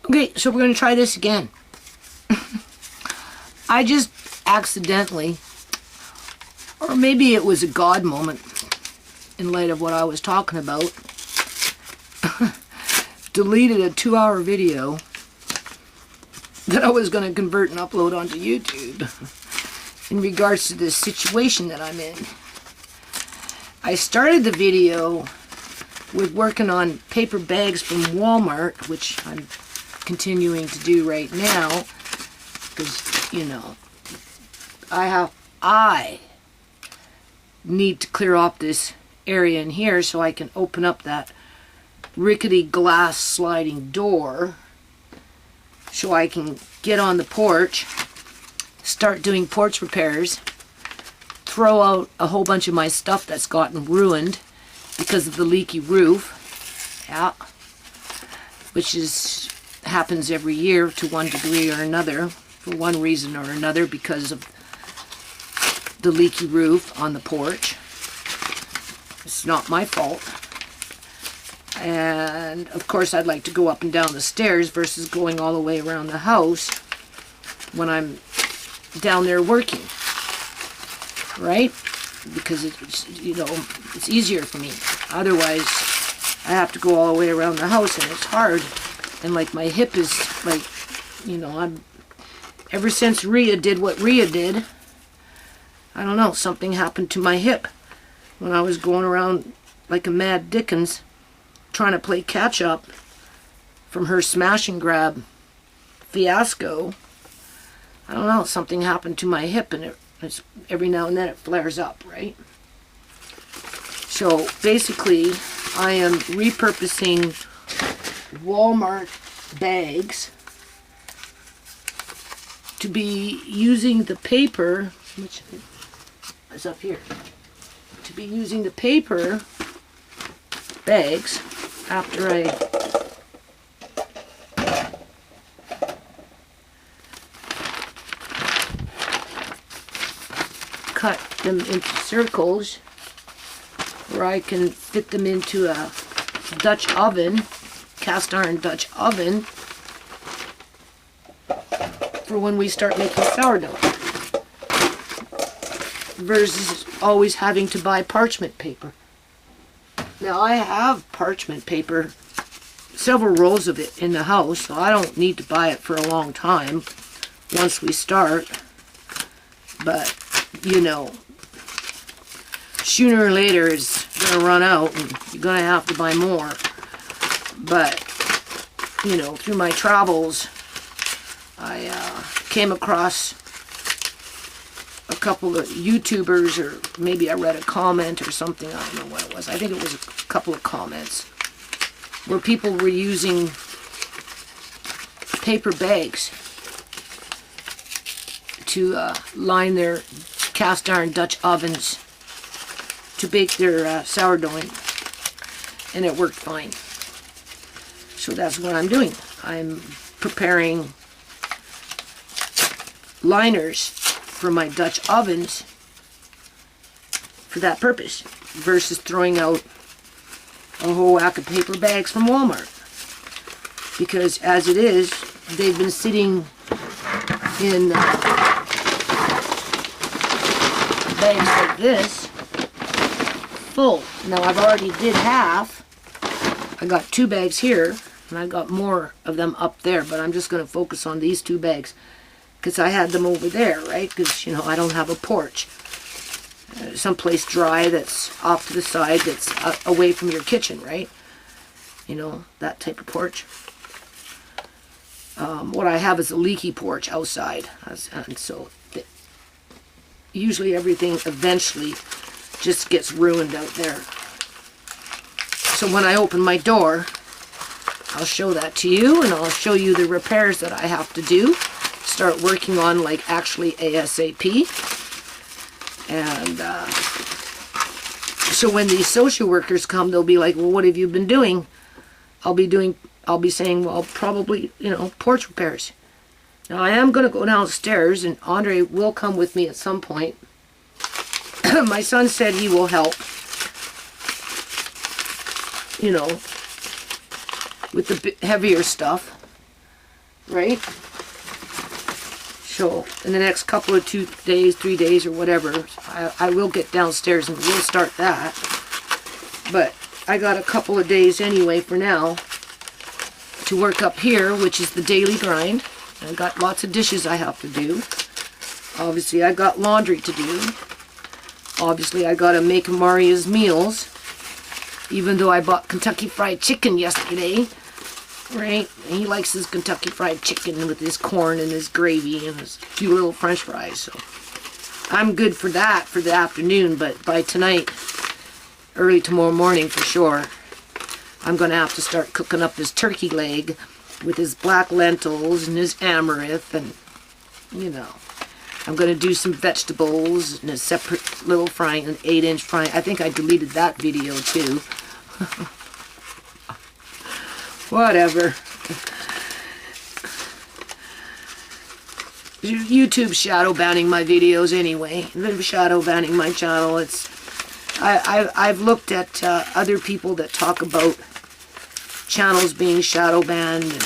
Okay, so we're going to try this again. I just accidentally, or maybe it was a God moment in light of what I was talking about, deleted a 2-hour video that I was going to convert and upload onto YouTube in regards to this situation that I'm in. I started the video with working on paper bags from Walmart, which I'm continuing to do right now, because, you know, I need to clear off this area in here so I can open up that rickety glass sliding door so I can get on the porch, start doing porch repairs, throw out a whole bunch of my stuff that's gotten ruined because of the leaky roof, yeah, which happens every year to one degree or another, for one reason or another, because of the leaky roof on the porch. It's not my fault. And of course I'd like to go up and down the stairs versus going all the way around the house when I'm down there working, right? Because it's, you know, it's easier for me. Otherwise I have to go all the way around the house and it's hard. And like my hip is like, you know, ever since Rhea did what Rhea did, I don't know, something happened to my hip when I was going around like a mad Dickens trying to play catch up from her smash and grab fiasco. I don't know, something happened to my hip, and it's every now and then it flares up, right? So basically I am repurposing Walmart bags to be using the paper, which is up here, to be using the paper bags after I cut them into circles where I can fit them into a Dutch oven, cast iron Dutch oven, for when we start making sourdough, versus always having to buy parchment paper. Now I have parchment paper, several rolls of it in the house, so I don't need to buy it for a long time once we start. But, you know, sooner or later it's going to run out and you're going to have to buy more. But, you know, through my travels, I came across a couple of YouTubers, or maybe I read a comment or something, I don't know what it was. I think it was a couple of comments where people were using paper bags to line their cast iron Dutch ovens to bake their sourdough in, and it worked fine. So that's what I'm doing. I'm preparing liners for my Dutch ovens for that purpose, versus throwing out a whole whack of paper bags from Walmart. Because as it is, they've been sitting in bags like this, full. Now I've already did half. I got 2 bags here, and I got more of them up there, but I'm just going to focus on these 2 bags because I had them over there, right? Because, you know, I don't have a porch. Someplace dry that's off to the side, that's away from your kitchen, right? You know, that type of porch. What I have is a leaky porch outside, and so usually everything eventually just gets ruined out there. So when I open my door, I'll show that to you, and I'll show you the repairs that I have to do, start working on, like, actually ASAP. And so when these social workers come, they'll be like, well, what have you been doing? I'll be saying, well, probably, you know, porch repairs. Now I am going to go downstairs, and Andre will come with me at some point. My son said he will help, you know, with the heavier stuff. right? So in the next couple of 2 days, 3 days, or whatever, I will get downstairs and we'll start that. But I got a couple of days anyway for now to work up here, which is the daily grind. I got lots of dishes I have to do. Obviously, I got laundry to do. Obviously, I gotta make Amari his meals. Even though I bought Kentucky Fried Chicken yesterday, right? And he likes his Kentucky Fried Chicken with his corn and his gravy and his few little French fries. So I'm good for that for the afternoon. But by tonight, early tomorrow morning for sure, I'm gonna have to start cooking up his turkey leg with his black lentils and his amaranth, and you know, I'm gonna do some vegetables and a separate little frying, an 8-inch frying. I think I deleted that video too. Whatever. YouTube shadow banning my videos anyway. They're shadow banning my channel. I've looked at other people that talk about channels being shadow banned and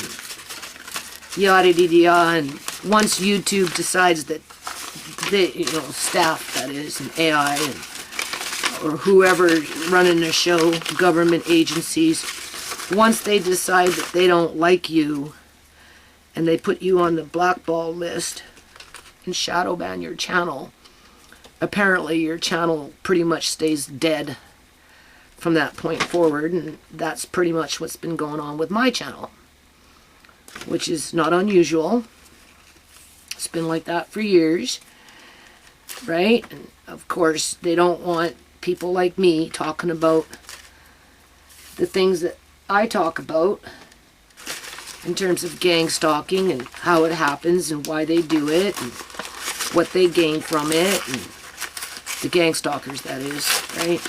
yada yada, and once YouTube decides that they, staff that is, and AI and or whoever running the show, government agencies, once they decide that they don't like you and they put you on the blackball list and shadow ban your channel, apparently your channel pretty much stays dead from that point forward, and that's pretty much what's been going on with my channel, which is not unusual. It's been like that for years, right? And of course, they don't want people like me talking about the things that I talk about in terms of gang stalking and how it happens and why they do it and what they gain from it, and the gang stalkers, that is, right?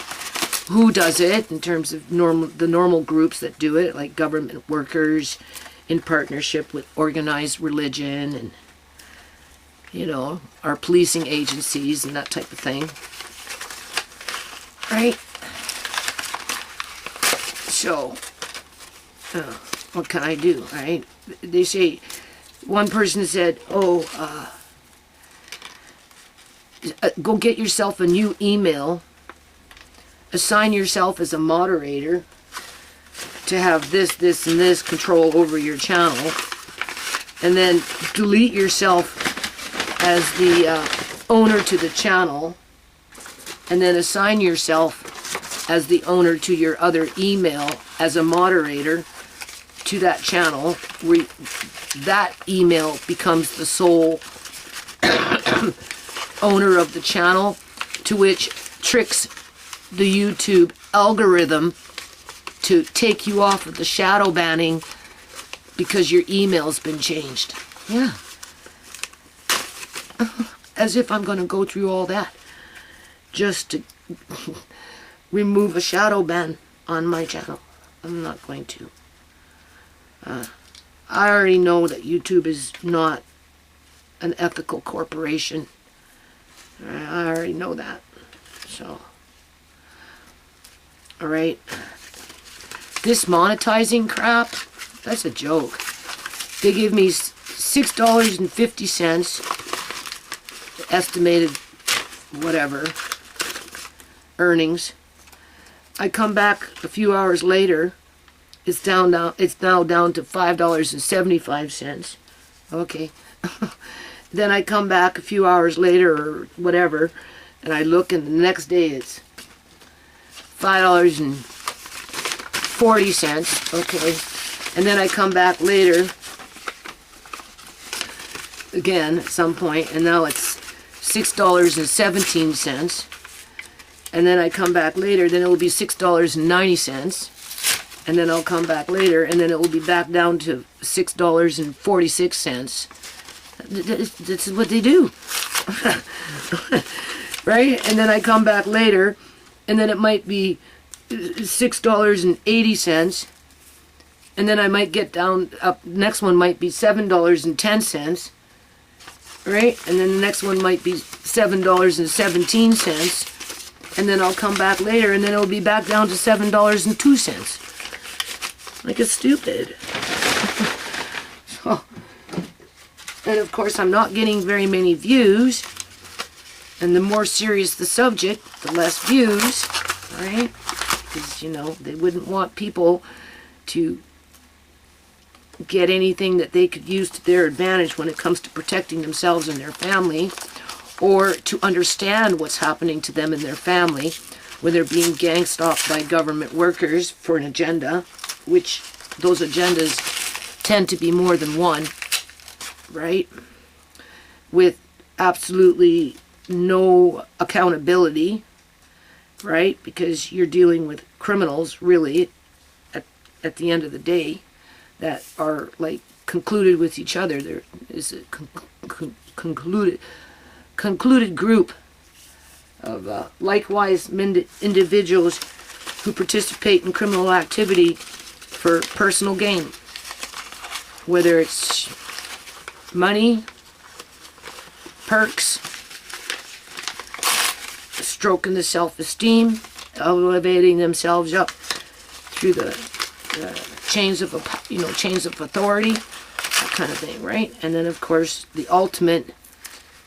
Who does it in terms of the normal groups that do it, like government workers in partnership with organized religion and, our policing agencies and that type of thing, right? So, what can I do, right? They say, one person said, go get yourself a new email, assign yourself as a moderator to have this, and this control over your channel, and then delete yourself as the owner to the channel, and then assign yourself as the owner to your other email as a moderator to that channel, where that email becomes the sole owner of the channel, to which tricks the YouTube algorithm to take you off of the shadow banning because your email's been changed. Yeah. As if I'm going to go through all that just to remove a shadow ban on my channel. I'm not going to. I already know that YouTube is not an ethical corporation. I already know that. So, alright. This monetizing crap, that's a joke. They give me $6.50 estimated whatever earnings. I come back a few hours later, it's now down to $5.75. Okay. Then I come back a few hours later or whatever, and I look, and the next day it's $5.40. Okay. And then I come back later again at some point, and now it's $6.17. And then I come back later, then it will be $6.90. And then I'll come back later, and then it will be back down to $6.46. This is what they do. Right? And then I come back later, and then it might be $6.80. And then I might get down, up, next one might be $7.10. Right? And then the next one might be $7.17. And then I'll come back later, and then it'll be back down to $7.02. Like, it's stupid. So, And of course, I'm not getting very many views. And the more serious the subject, the less views, right? Because, you know, they wouldn't want people to get anything that they could use to their advantage when it comes to protecting themselves and their family, or to understand what's happening to them and their family when they're being gang stalked by government workers for an agenda, which those agendas tend to be more than one, right? With absolutely no accountability, right? Because you're dealing with criminals, really, at the end of the day, that are like concluded with each other. There is a concluded group of likewise individuals who participate in criminal activity for personal gain, whether it's money, perks, stroking the self-esteem, elevating themselves up through the chains of authority, that kind of thing, right? And then, of course, the ultimate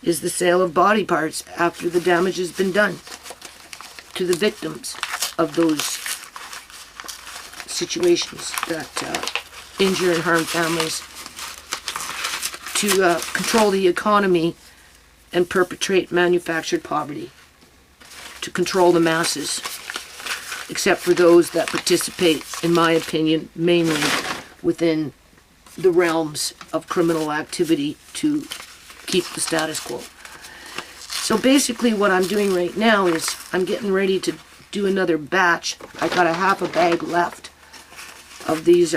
is the sale of body parts after the damage has been done to the victims of those situations that injure and harm families, to control the economy and perpetrate manufactured poverty, to control the masses, except for those that participate, in my opinion, mainly within the realms of criminal activity to keep the status quo. So basically what I'm doing right now is I'm getting ready to do another batch. I got a half a bag left of these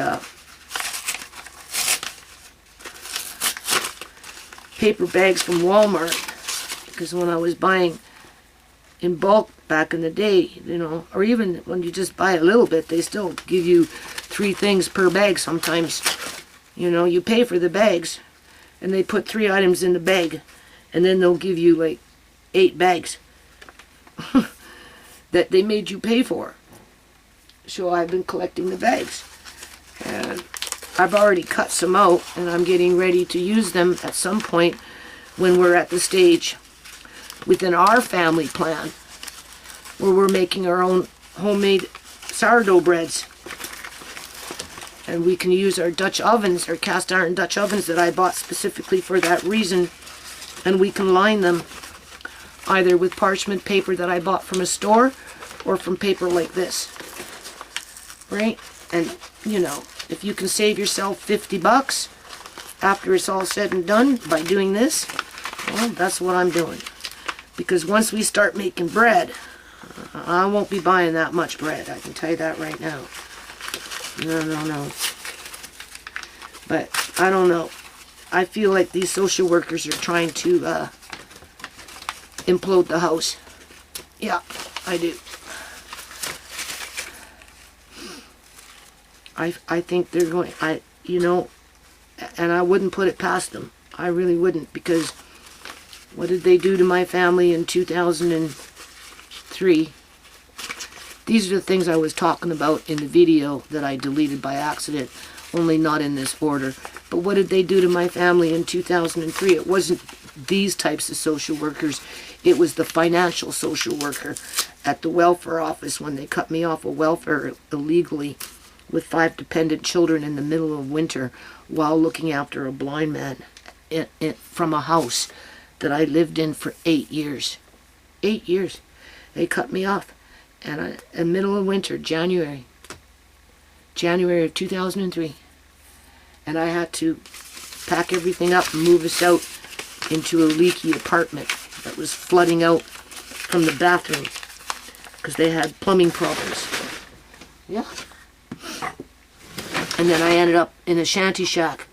paper bags from Walmart, because when I was buying in bulk back in the day, you know, or even when you just buy a little bit, they still give you 3 things per bag sometimes. You know, you pay for the bags, and they put 3 items in the bag, and then they'll give you like 8 bags that they made you pay for. So I've been collecting the bags, and I've already cut some out, and I'm getting ready to use them at some point when we're at the stage within our family plan where we're making our own homemade sourdough breads. And we can use our Dutch ovens, our cast iron Dutch ovens that I bought specifically for that reason, and we can line them either with parchment paper that I bought from a store or from paper like this, right? And, you know, if you can save yourself $50 after it's all said and done by doing this, well, that's what I'm doing. Because once we start making bread, I won't be buying that much bread. I can tell you that right now. No. But I don't know. I feel like these social workers are trying to implode the house. Yeah, I do. I think they're going, you know, and I wouldn't put it past them. I really wouldn't, because what did they do to my family in 2003? These are the things I was talking about in the video that I deleted by accident, only not in this order. But what did they do to my family in 2003? It wasn't these types of social workers. It was the financial social worker at the welfare office when they cut me off of welfare illegally with 5 dependent children in the middle of winter while looking after a blind man from a house that I lived in for 8 years. 8 years. They cut me off. And in the middle of winter, January of 2003. And I had to pack everything up and move us out into a leaky apartment that was flooding out from the bathroom because they had plumbing problems. Yeah. And then I ended up in a shanty shack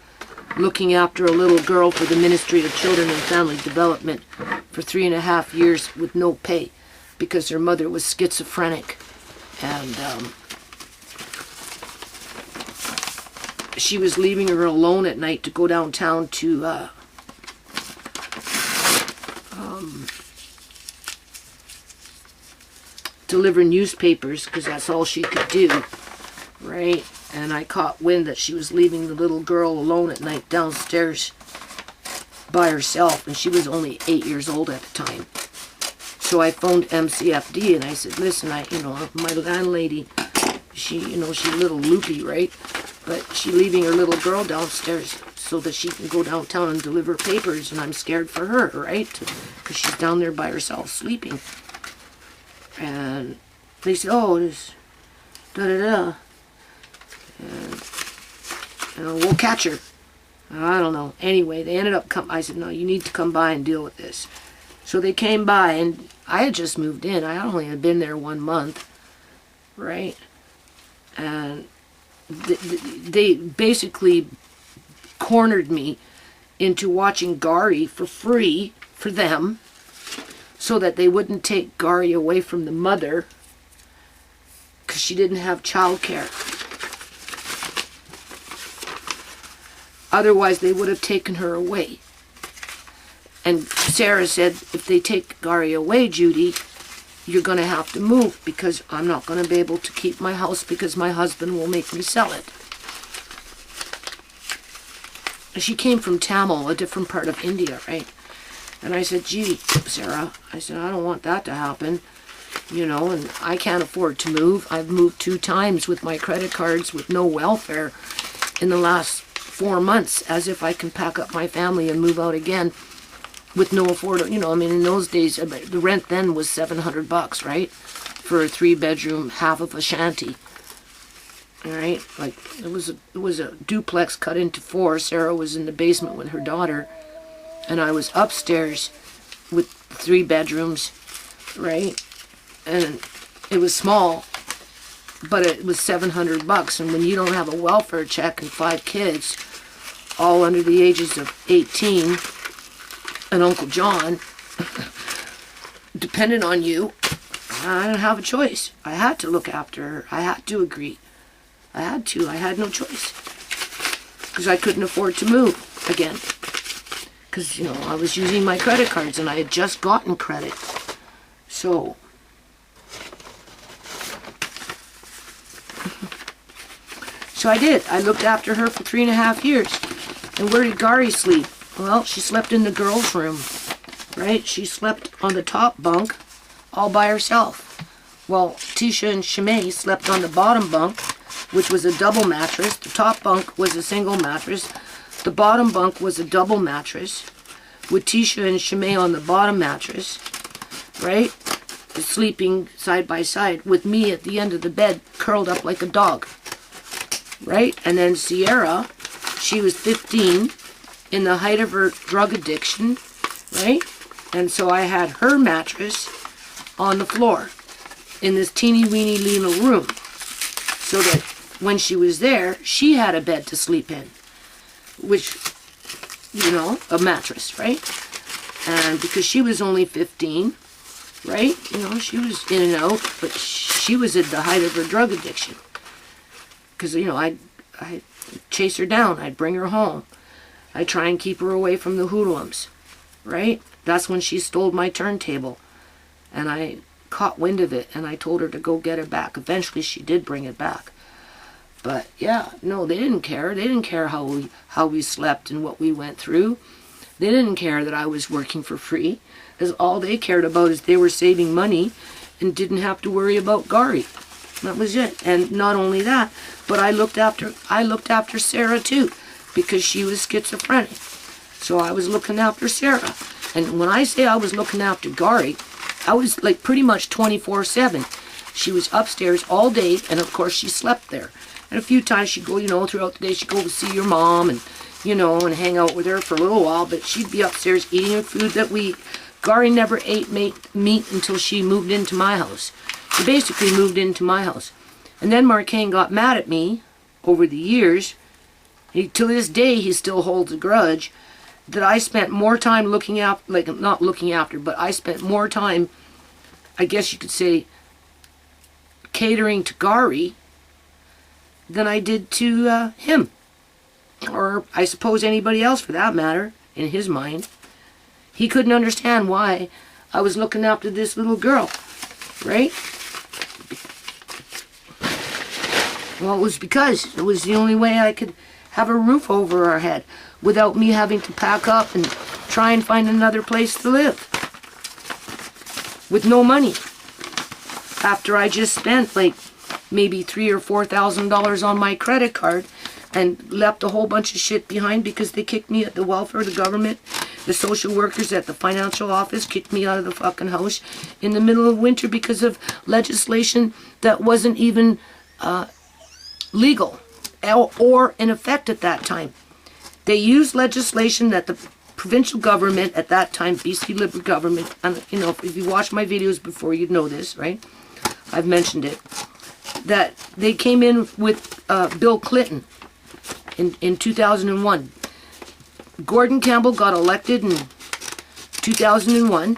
looking after a little girl for the Ministry of Children and Family Development for 3.5 years with no pay, because her mother was schizophrenic, and she was leaving her alone at night to go downtown to deliver newspapers, because that's all she could do, right? And I caught wind that she was leaving the little girl alone at night downstairs by herself, and she was only 8 years old at the time. So I phoned MCFD and I said, listen, my landlady, she's a little loopy, right? But she's leaving her little girl downstairs so that she can go downtown and deliver papers, and I'm scared for her, right? Because she's down there by herself sleeping. And they said, oh, this da-da-da. And we'll catch her. I don't know. Anyway, they ended up I said, no, you need to come by and deal with this. So they came by, and I had just moved in. I only had been there 1 month, right? And they basically cornered me into watching Gary for free for them so that they wouldn't take Gary away from the mother because she didn't have childcare. Otherwise, they would have taken her away. And Sarah said, if they take Gary away, Judy, you're going to have to move because I'm not going to be able to keep my house because my husband will make me sell it. She came from Tamil, a different part of India, right? And I said, gee, Sarah, I said, I don't want that to happen, and I can't afford to move. I've moved 2 times with my credit cards with no welfare in the last 4 months, as if I can pack up my family and move out again with no affordable, in those days, the rent then was $700, right? For a 3-bedroom, half of a shanty. All right, like it was a duplex cut into 4. Sarah was in the basement with her daughter, and I was upstairs with 3 bedrooms, right? And it was small, but it was $700. And when you don't have a welfare check and 5 kids, all under the ages of 18, and Uncle John depended on you, I didn't have a choice. I had to look after her. I had to agree. I had to. I had no choice. Because I couldn't afford to move again. Because, I was using my credit cards and I had just gotten credit. So, I did. I looked after her for 3.5 years. And where did Gary sleep? Well, she slept in the girls' room, right? She slept on the top bunk all by herself. Well, TeaSha and ShaMay slept on the bottom bunk, which was a double mattress. The top bunk was a single mattress. The bottom bunk was a double mattress with TeaSha and ShaMay on the bottom mattress, right? Sleeping side by side with me at the end of the bed, curled up like a dog, right? And then Sierra, she was 15, in the height of her drug addiction, right? And so I had her mattress on the floor in this teeny weeny little room so that when she was there, she had a bed to sleep in, which, a mattress, right? And because she was only 15, right? She was in and out, but she was at the height of her drug addiction. Because, I'd chase her down, I'd bring her home. I try and keep her away from the hoodlums, right? That's when she stole my turntable. And I caught wind of it, and I told her to go get it back. Eventually, she did bring it back. But, yeah, no, they didn't care. They didn't care how we slept and what we went through. They didn't care that I was working for free. Because all they cared about is they were saving money and didn't have to worry about Gary. That was it. And not only that, but I looked after Sarah, too, because she was schizophrenic. So I was looking after Sarah. And when I say I was looking after Gary, I was like pretty much 24/7. She was upstairs all day, and of course she slept there. And a few times she'd go, throughout the day, she'd go to see your mom and, and hang out with her for a little while, but she'd be upstairs eating her food that we... Gary never ate meat until she moved into my house. She basically moved into my house. And then MarKeng got mad at me over the years. To this day, he still holds a grudge that I spent more time looking after, not looking after, but I spent more time, I guess you could say, catering to Gary than I did to him. Or I suppose anybody else for that matter, in his mind. He couldn't understand why I was looking after this little girl, right? Well, it was because it was the only way I could have a roof over our head without me having to pack up and try and find another place to live with no money. After I just spent like maybe $3,000 or $4,000 on my credit card and left a whole bunch of shit behind because they kicked me at the welfare, the government, the social workers at the financial office kicked me out of the fucking house in the middle of winter because of legislation that wasn't even legal or in effect at that time. They used legislation that the provincial government at that time, BC Liberal government, and you know, if you watch my videos before, you'd know this, right? I've mentioned it. That they came in with Bill Clinton in 2001. Gordon Campbell got elected in 2001.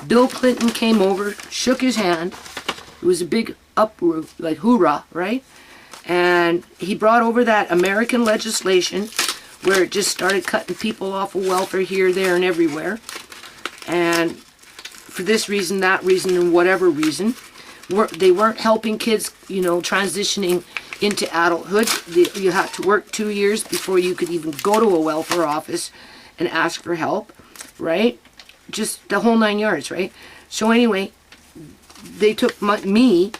Bill Clinton came over, shook his hand. It was a big uproar, like hoorah, right? And he brought over that American legislation where it just started cutting people off of welfare here, there, and everywhere. And for this reason, that reason, and whatever reason, they weren't helping kids, you know, transitioning into adulthood. You had to work 2 years before you could even go to a welfare office and ask for help, right? Just the whole 9 yards, right? So anyway, they took me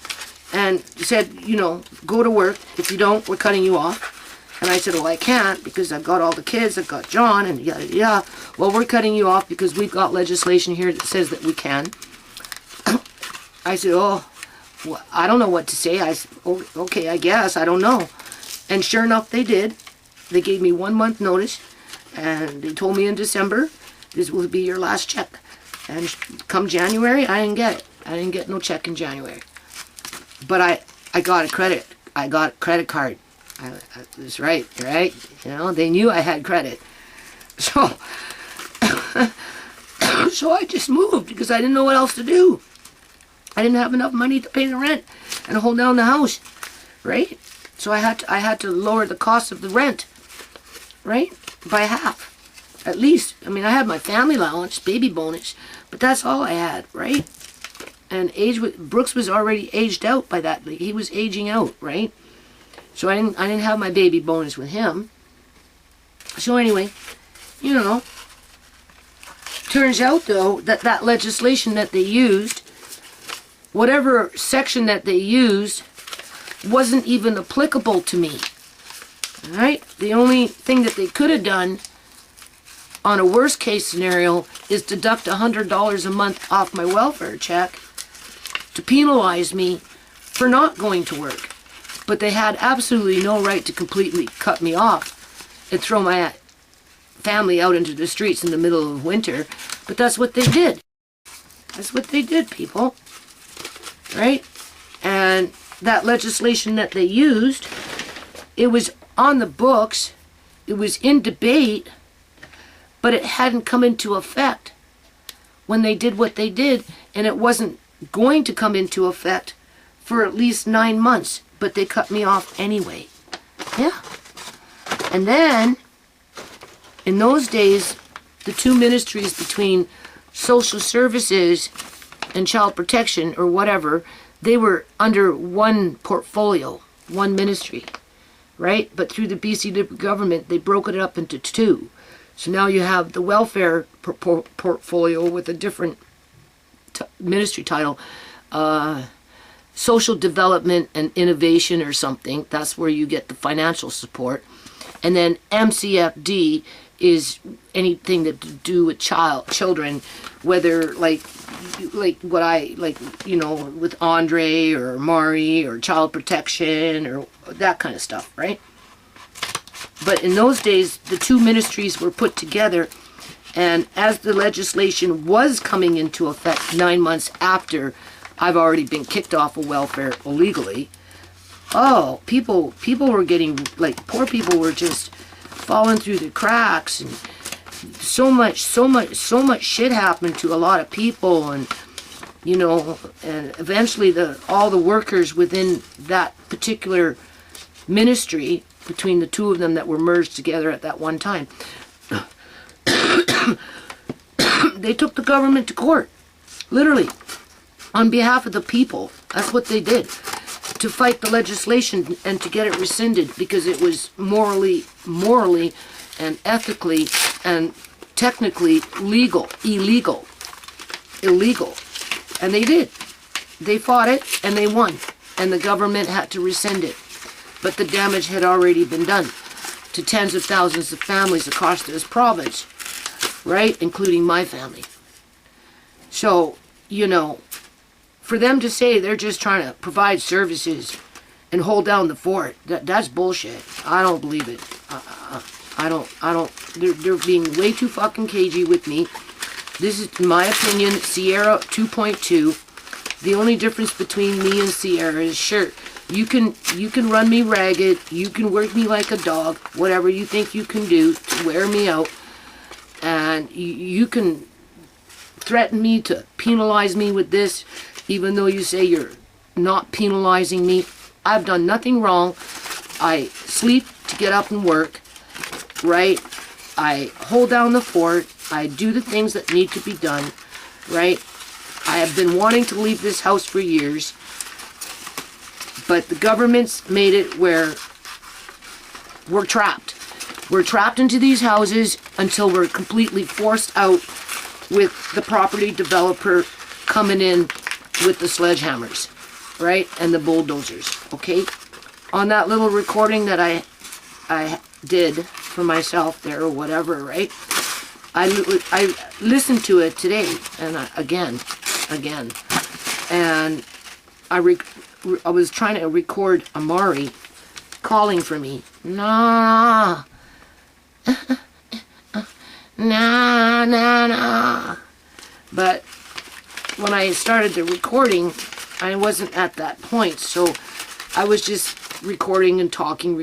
and said, you know, go to work. If you don't, we're cutting you off. And I said, well, I can't because I've got all the kids. I've got John and yada, yada. Well, we're cutting you off because we've got legislation here that says that we can. I said, oh, well, I don't know what to say. I said, oh, okay, I guess. I don't know. And sure enough, they did. They gave me 1 month notice. And they told me in December, this will be your last check. And come January, I didn't get it. I didn't get no check in January. But I got a credit. I got a credit card. That's right, right? You know, they knew I had credit. So, so I just moved because I didn't know what else to do. I didn't have enough money to pay the rent and hold down the house, right? So I had to lower the cost of the rent, right, by half, at least. I mean, I had my family allowance, baby bonus, but that's all I had, right? And Brooks was already aged out by that. Like, he was aging out, right? So I didn't have my baby bonus with him. So anyway, you know, turns out though that legislation that they used, whatever section that they used, wasn't even applicable to me. All right? The only thing that they could have done on a worst case scenario is deduct $100 a month off my welfare check to penalize me for not going to work. But they had absolutely no right to completely cut me off and throw my family out into the streets in the middle of winter. But that's what they did. That's what they did, people. Right? And that legislation that they used, it was on the books, it was in debate, but it hadn't come into effect when they did what they did, and it wasn't going to come into effect for at least 9 months. But they cut me off anyway. Yeah. And then, in those days, the two ministries between social services and child protection or whatever, they were under one portfolio, one ministry, right? But through the BC Liberal government, they broke it up into two. So now you have the welfare portfolio with a different ministry title, social development and innovation or something. That's where you get the financial support. And then MCFD is anything that to do with children, whether like what I like, you know, with Andre or Amari or child protection or that kind of stuff, right? But in those days, the two ministries were put together, and as the legislation was coming into effect 9 months after I've already been kicked off of welfare illegally. Oh, people were getting, like, poor people were just falling through the cracks, and so much shit happened to a lot of people, and you know, and eventually all the workers within that particular ministry, between the two of them that were merged together at that one time, they took the government to court, literally. On behalf of the people. That's what they did. To fight the legislation and to get it rescinded because it was morally and ethically and technically illegal. And they did. They fought it and they won. And the government had to rescind it. But the damage had already been done to tens of thousands of families across this province, right? Including my family. So, you know, for them to say they're just trying to provide services and hold down the fort, that's bullshit. I don't believe it. I don't, they're being way too fucking cagey with me. This is, in my opinion, Sierra 2.2. The only difference between me and Sierra is, sure, you can run me ragged, you can work me like a dog, whatever you think you can do to wear me out, and you can threaten me to penalize me with this, even though you say you're not penalizing me. I've done nothing wrong. I sleep to get up and work, right? I hold down the fort. I do the things that need to be done, right? I have been wanting to leave this house for years, but the government's made it where we're trapped. We're trapped into these houses until we're completely forced out with the property developer coming in with the sledgehammers, right? And the bulldozers, okay? On that little recording that I did for myself there or whatever, right? I listened to it today, and again, and I was trying to record Amari calling for me. Nah. Nah. But when I started the recording, I wasn't at that point, so I was just recording and talking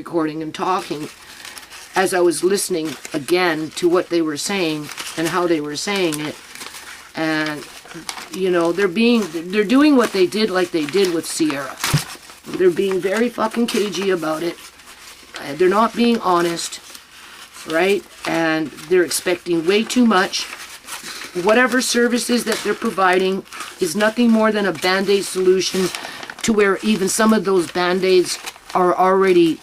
as I was listening again to what they were saying and how they were saying it. And you know, they're doing what they did, like they did with Sierra. They're being very fucking cagey about it. They're not being honest, right? And they're expecting way too much. Whatever services that they're providing is nothing more than a Band-Aid solution, to where even some of those Band-Aids are already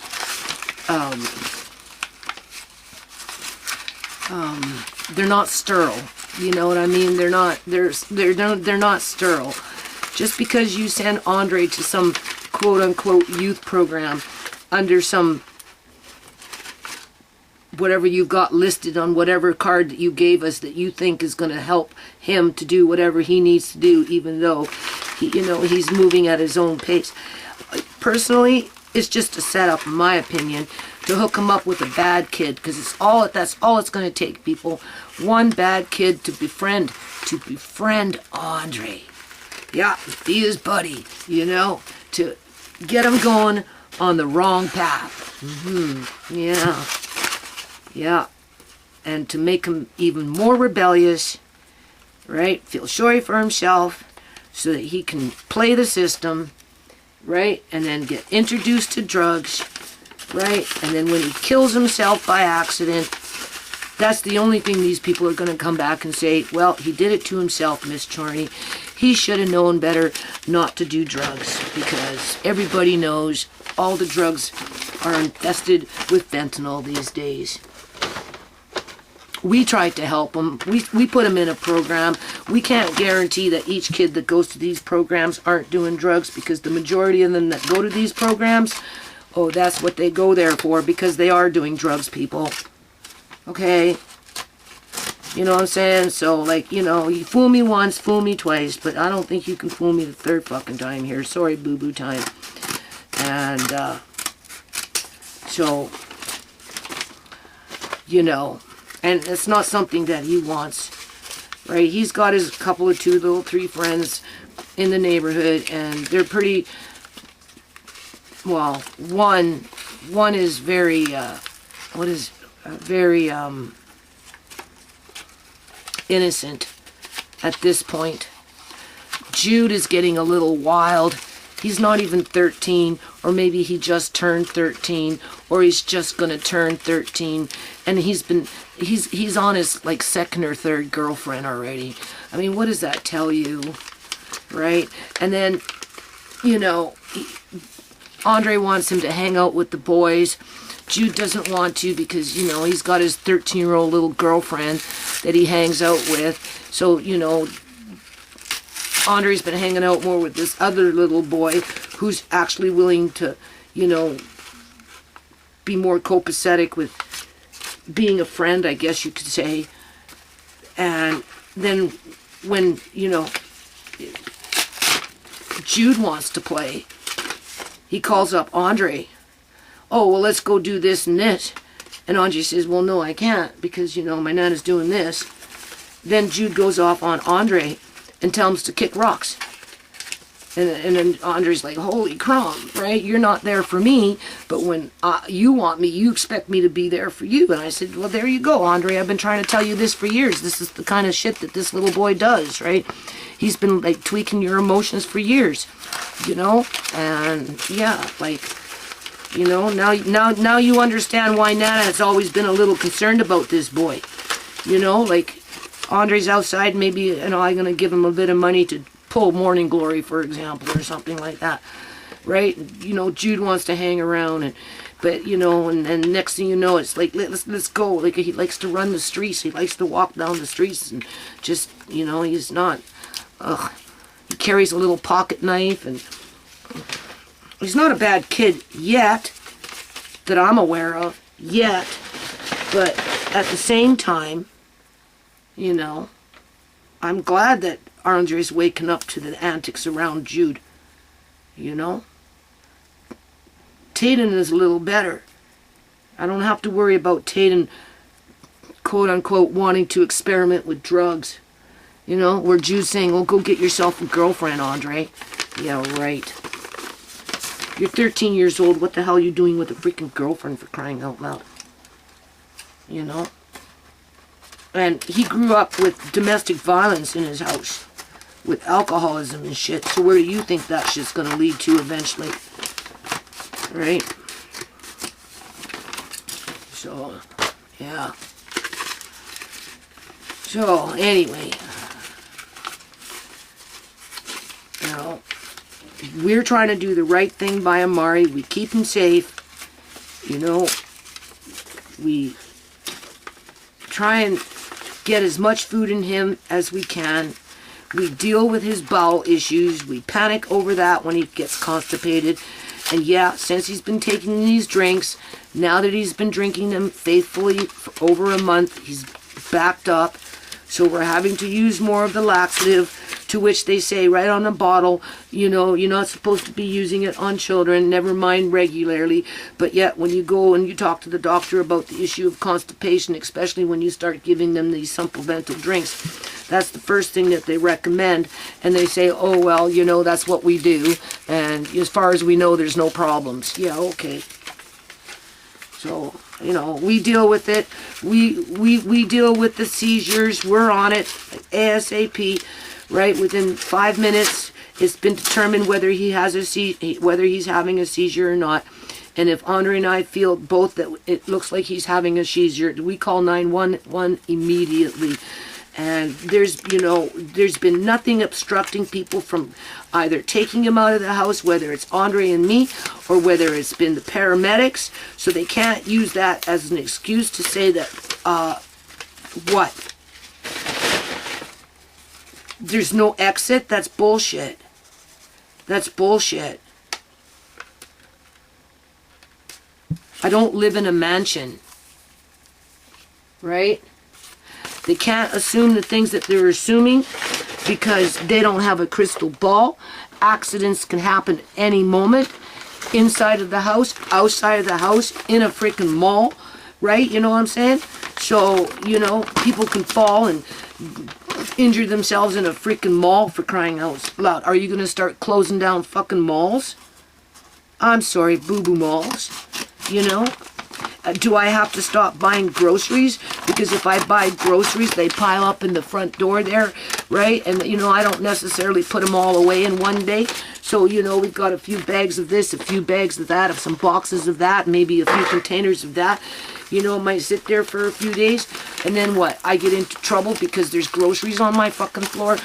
they're not sterile. You know what I mean? They're not sterile. Just because you send Andre to some quote-unquote youth program under some whatever you've got listed on whatever card that you gave us that you think is going to help him to do whatever he needs to do, even though he's moving at his own pace. Personally, it's just a setup, in my opinion, to hook him up with a bad kid, because that's all it's going to take, people. One bad kid to befriend Andre. Yeah, be his buddy, to get him going on the wrong path. Yeah. And to make him even more rebellious, right? Feel sorry for himself so that he can play the system, right? And then get introduced to drugs, right? And then when he kills himself by accident, that's the only thing these people are going to come back and say, well, he did it to himself, Miss Charney. He should have known better not to do drugs, because everybody knows all the drugs are infested with fentanyl these days. We tried to help them. We put them in a program. We can't guarantee that each kid that goes to these programs aren't doing drugs, because the majority of them that go to these programs, that's what they go there for, because they are doing drugs, people. Okay? You know what I'm saying? So, you fool me once, fool me twice, but I don't think you can fool me the third fucking time here. Sorry, boo-boo time. And, so, and it's not something that he wants, right? He's got his two little three friends in the neighborhood, and they're pretty, well, one is very, very innocent at this point. Jude is getting a little wild. He's not even 13, or maybe he just turned 13, or he's just gonna turn 13, and he's on his second or third girlfriend already. I mean, what does that tell you, right? And then, Andre wants him to hang out with the boys, Jude doesn't want to because, you know, he's got his 13-year-old little girlfriend that he hangs out with. So, you know, Andre's been hanging out more with this other little boy who's actually willing to, you know, be more copacetic with being a friend, I guess you could say. And then when, you know, Jude wants to play, he calls up Andre. Oh, well, let's go do this and this. And Andre says, well, no, I can't because, you know, my nana's doing this. Then Jude goes off on Andre and tells him to kick rocks. And then Andre's like, holy crumb, right? You're not there for me, but when you want me, you expect me to be there for you. And I said, well, there you go, Andre. I've been trying to tell you this for years. This is the kind of shit that this little boy does, right? He's been, like, tweaking your emotions for years, you know? And, yeah, like, you know, now you understand why Nana has always been a little concerned about this boy. You know, like, Andre's outside, maybe, you know, I'm going to give him a bit of money to pull Morning Glory, for example, or something like that, right? You know, Jude wants to hang around, but, you know, and next thing you know, it's like, let's go. Like, he likes to run the streets. He likes to walk down the streets and just, you know, he's not, he carries a little pocket knife, and he's not a bad kid yet, that I'm aware of, yet, but at the same time, you know, I'm glad that Andre's waking up to the antics around Jude, you know. Tayden is a little better. I don't have to worry about Tayden, quote-unquote, wanting to experiment with drugs. You know, where Jude's saying, well, go get yourself a girlfriend, Andre. Yeah, right. You're 13 years old. What the hell are you doing with a freaking girlfriend, for crying out loud? You know? And he grew up with domestic violence in his house, with alcoholism and shit. So where do you think that shit's going to lead to eventually? Right? So, yeah. So, anyway. You know, we're trying to do the right thing by Amari. We keep him safe. You know, we try and get as much food in him as we can. We deal with his bowel issues. We panic over that when he gets constipated. And yeah, since he's been taking these drinks, now that he's been drinking them faithfully for over a month, he's backed up. So we're having to use more of the laxative, to which they say right on the bottle, you know, you're not supposed to be using it on children, never mind regularly. But yet when you go and you talk to the doctor about the issue of constipation, especially when you start giving them these supplemental drinks, that's the first thing that they recommend. And they say, oh, well, you know, that's what we do. And as far as we know, there's no problems. Yeah, okay. So, you know, we deal with it. We deal with the seizures. We're on it ASAP. Right, within 5 minutes, it's been determined whether he has whether he's having a seizure or not. And if Andre and I feel both that it looks like he's having a seizure, we call 911 immediately. And there's, you know, there's been nothing obstructing people from either taking him out of the house, whether it's Andre and me, or whether it's been the paramedics. So they can't use that as an excuse to say that, what? There's no exit? That's bullshit. That's bullshit. I don't live in a mansion. Right? They can't assume the things that they're assuming because they don't have a crystal ball. Accidents can happen any moment. Inside of the house, outside of the house, in a freaking mall. Right? You know what I'm saying? So, you know, people can fall and injure themselves in a freaking mall, for crying out loud. Are you going to start closing down fucking malls? I'm sorry, boo-boo malls. You know? Do I have to stop buying groceries? Because if I buy groceries, they pile up in the front door there, right? And, you know, I don't necessarily put them all away in one day. So, you know, we've got a few bags of this, a few bags of that, some boxes of that, maybe a few containers of that. You know, it might sit there for a few days. And then what? I get into trouble because there's groceries on my fucking floor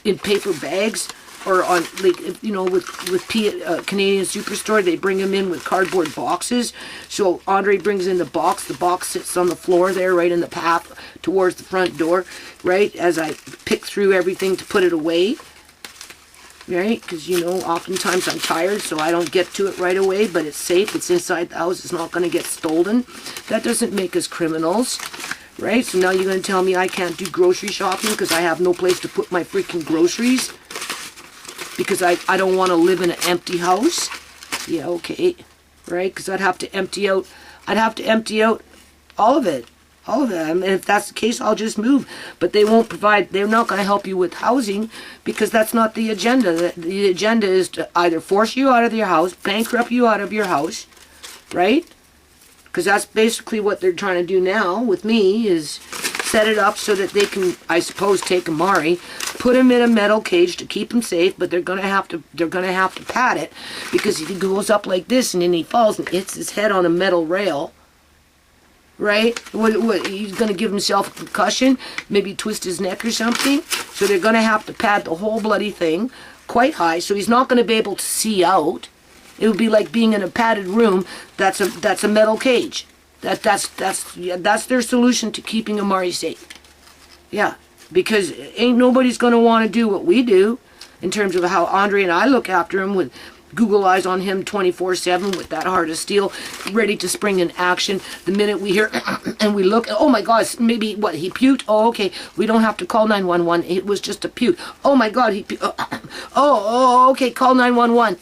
in paper bags. or on, like, you know, with Canadian Superstore, they bring them in with cardboard boxes. So Andre brings in the box sits on the floor there, right in the path towards the front door, right, as I pick through everything to put it away, right, because, you know, oftentimes I'm tired, so I don't get to it right away, but it's safe, it's inside the house, it's not going to get stolen. That doesn't make us criminals, right? So now you're going to tell me I can't do grocery shopping because I have no place to put my freaking groceries? Because I don't want to live in an empty house? Yeah, okay, right? Because I'd have to empty out all of it. All of it. I mean, if that's the case, I'll just move. But they won't provide, they're not going to help you with housing because that's not the agenda. The agenda is to either force you out of your house, bankrupt you out of your house, right? Because that's basically what they're trying to do now with me, is set it up so that they can, I suppose, take Amari, put him in a metal cage to keep him safe, but they're gonna have to pad it, because if he goes up like this and then he falls and hits his head on a metal rail, right? What he's gonna give himself a concussion, maybe twist his neck or something. So they're gonna have to pad the whole bloody thing quite high, so he's not gonna be able to see out. It would be like being in a padded room that's a metal cage. That's their solution to keeping Amari safe. Yeah, because ain't nobody's gonna want to do what we do in terms of how Andre and I look after him, with Google eyes on him 24/7 with that heart of steel, ready to spring in action the minute we hear and we look. Oh my God, maybe what, he puked? Oh, okay, we don't have to call 911. It was just a puke. Oh my God, he okay, call 911.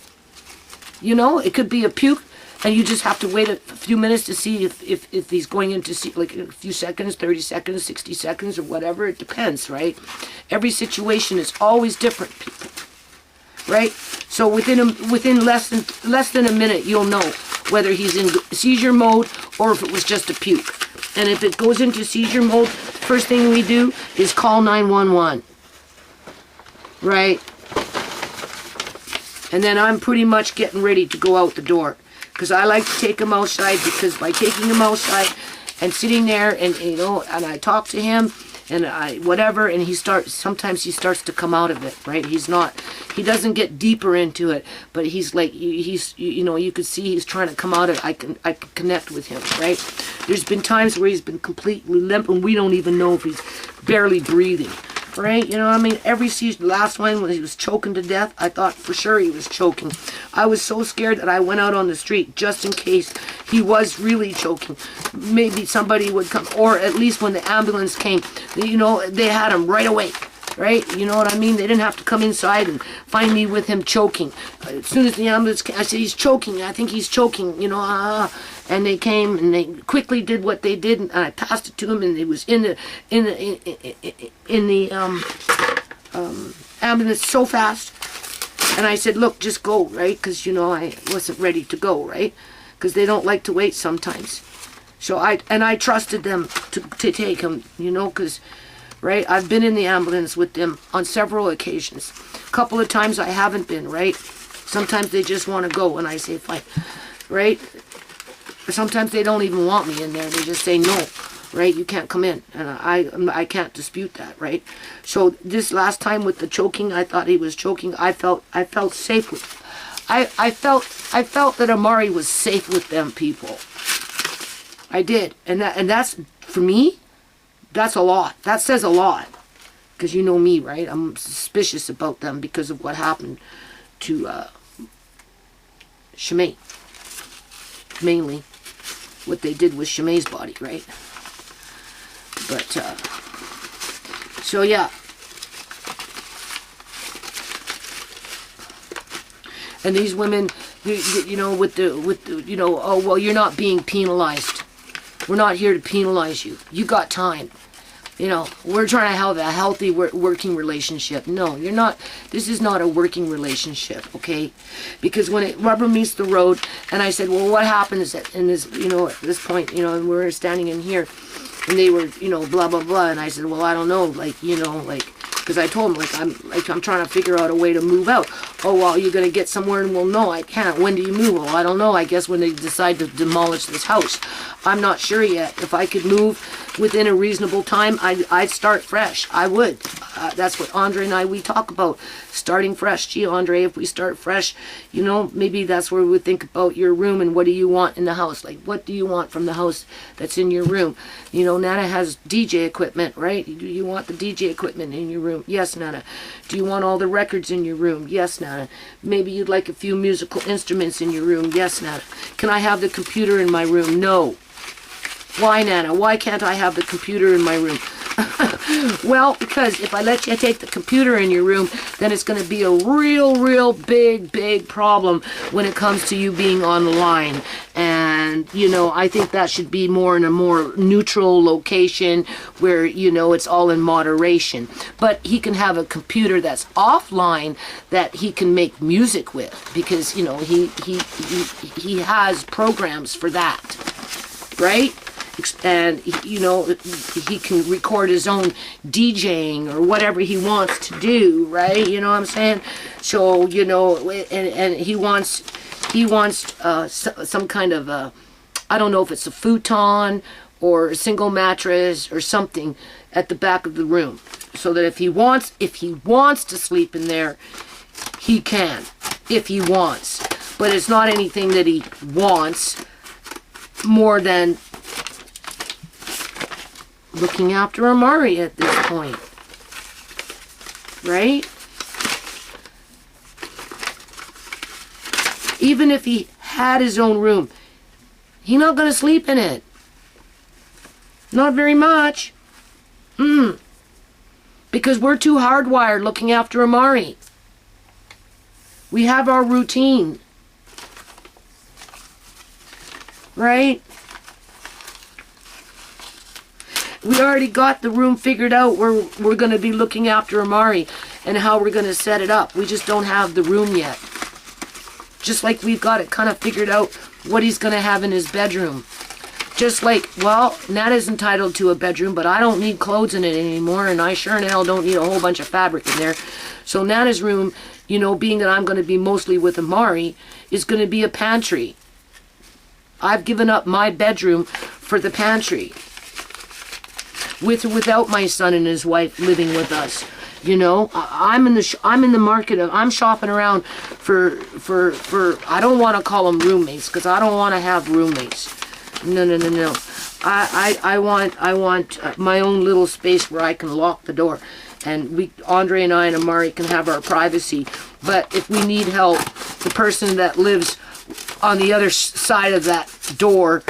You know, it could be a puke, and you just have to wait a few minutes to see if he's going into, like, a few seconds, 30 seconds, 60 seconds, or whatever. It depends, right? Every situation is always different, people, right? So within less than a minute, you'll know whether he's in seizure mode or if it was just a puke. And if it goes into seizure mode, first thing we do is call 911, right? And then I'm pretty much getting ready to go out the door, because I like to take him outside, because by taking him outside and sitting there and, you know, and I talk to him and I whatever, and sometimes he starts to come out of it, right? He doesn't get deeper into it, but he's like, you know, you could see he's trying to come out of it. I can connect with him, right? There's been times where he's been completely limp and we don't even know if he's barely breathing. Right, you know, I mean, every season, last one when he was choking to death, I thought for sure he was choking. I was so scared that I went out on the street just in case he was really choking. Maybe somebody would come, or at least when the ambulance came, you know, they had him right away. Right? You know what I mean? They didn't have to come inside and find me with him choking. As soon as the ambulance came, I said, he's choking. I think he's choking, you know. And they came and they quickly did what they did, and I passed it to him, and it was in the ambulance so fast. And I said, look, just go, right? Because, you know, I wasn't ready to go, right? Because they don't like to wait sometimes. So I trusted them to take him, you know, because, right, I've been in the ambulance with them on several occasions. A couple of times I haven't been, right? Sometimes they just want to go, and I say, fine, right? Sometimes they don't even want me in there. They just say, no, right? You can't come in. And I can't dispute that, right? So this last time with the choking, I thought he was choking. I felt safe with, I felt that Amari was safe with them people. I did. And that's, for me, that's a lot. That says a lot. Because you know me, right? I'm suspicious about them because of what happened to ShaMay. Mainly what they did with ShaMay's body, right? But, so yeah. And these women, you know, with the, you know, oh, well, you're not being penalized. We're not here to penalize you. You got time. You know, we're trying to have a healthy working relationship. No, you're not. This is not a working relationship, okay? Because when it rubber meets the road, and I said, well, what happens in this, you know, at this point, you know, and we're standing in here, and they were, you know, blah, blah, blah, and I said, well, I don't know, like, you know, like, Because I told him, I'm trying to figure out a way to move out. Oh, well, you're going to get somewhere, and well, no, I can't. When do you move? Well, I don't know. I guess when they decide to demolish this house. I'm not sure yet. If I could move within a reasonable time, I'd start fresh. I would. That's what Andre and we talk about, starting fresh. Gee, Andre, if we start fresh, you know, maybe that's where we would think about your room and what do you want in the house? Like, what do you want from the house that's in your room? You know, Nana has DJ equipment, right? Do you want the DJ equipment in your room? Yes, Nana. Do you want all the records in your room? Yes, Nana. Maybe you'd like a few musical instruments in your room? Yes, Nana. Can I have the computer in my room? No. Why, Nana? Why can't I have the computer in my room? Well, because if I let you take the computer in your room, then it's going to be a real big problem when it comes to you being online. And, you know, I think that should be more in a more neutral location where, you know, it's all in moderation. But he can have a computer that's offline that he can make music with, because, you know, he has programs for that, right? And, you know, he can record his own DJing or whatever he wants to do, right? You know what I'm saying? So, you know, and he wants some kind of I don't know if it's a futon or a single mattress or something at the back of the room, so that if he wants to sleep in there, he can, if he wants. But it's not anything that he wants more than looking after Amari at this point, right? Even if he had his own room, he's not going to sleep in it. Not very much. Because we're too hardwired looking after Amari. We have our routine, right? We already got the room figured out where we're going to be looking after Amari and how we're going to set it up. We just don't have the room yet. Just like we've got it kind of figured out what he's going to have in his bedroom. Just like, well, Nana's entitled to a bedroom, but I don't need clothes in it anymore, and I sure in hell don't need a whole bunch of fabric in there. So Nana's room, you know, being that I'm going to be mostly with Amari, is going to be a pantry. I've given up my bedroom for the pantry. With or without my son and his wife living with us, you know, I'm in the market of, I'm shopping around for I don't want to call them roommates, because I don't want to have roommates. No. I want my own little space where I can lock the door, and Andre and I and Amari can have our privacy. But if we need help, the person that lives on the other side of that door,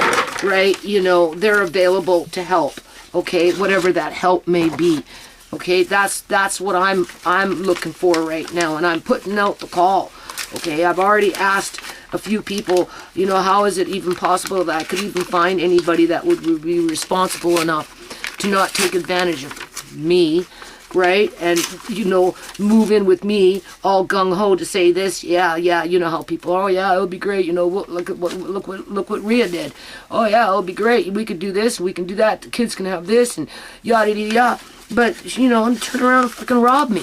right, you know, they're available to help. Okay, whatever that help may be. Okay, that's what I'm looking for right now, and I'm putting out the call. Okay, I've already asked a few people, you know, how is it even possible that I could even find anybody that would be responsible enough to not take advantage of me, right? And, you know, move in with me all gung-ho to say this, yeah, you know how people, oh yeah, it would be great, you know, look what Rhea did. Oh yeah, it would be great, we could do this, we can do that, the kids can have this, and yada yada yada. But, you know, turn around and fucking rob me.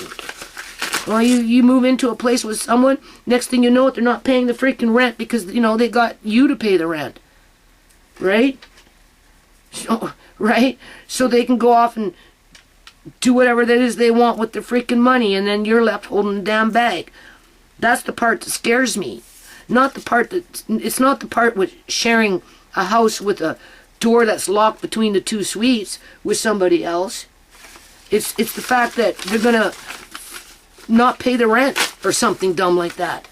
Well, you move into a place with someone, next thing you know, they're not paying the freaking rent because, you know, they got you to pay the rent. Right? So, right? So they can go off and do whatever that is they want with their freaking money, and then you're left holding the damn bag. That's the part that scares me. Not the part that, it's not the part with sharing a house with a door that's locked between the two suites with somebody else. It's the fact that they're gonna not pay the rent or something dumb like that,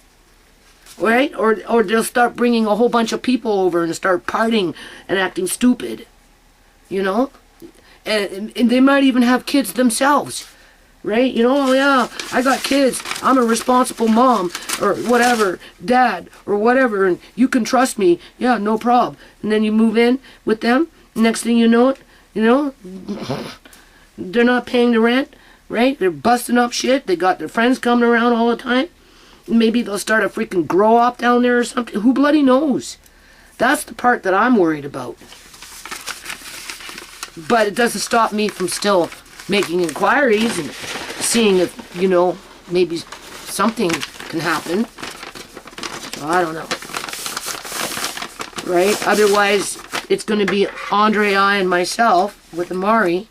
right? Or they'll start bringing a whole bunch of people over and start partying and acting stupid, you know? And they might even have kids themselves, right? You know, oh yeah, I got kids, I'm a responsible mom, or whatever, dad, or whatever, and you can trust me, yeah, no problem. And then you move in with them, next thing you know it, you know, they're not paying the rent, right? They're busting up shit. They got their friends coming around all the time. Maybe they'll start a freaking grow-op down there or something. Who bloody knows? That's the part that I'm worried about. But it doesn't stop me from still making inquiries and seeing if, you know, maybe something can happen. So I don't know. Right? Otherwise, it's going to be Andre, I, and myself with Amari.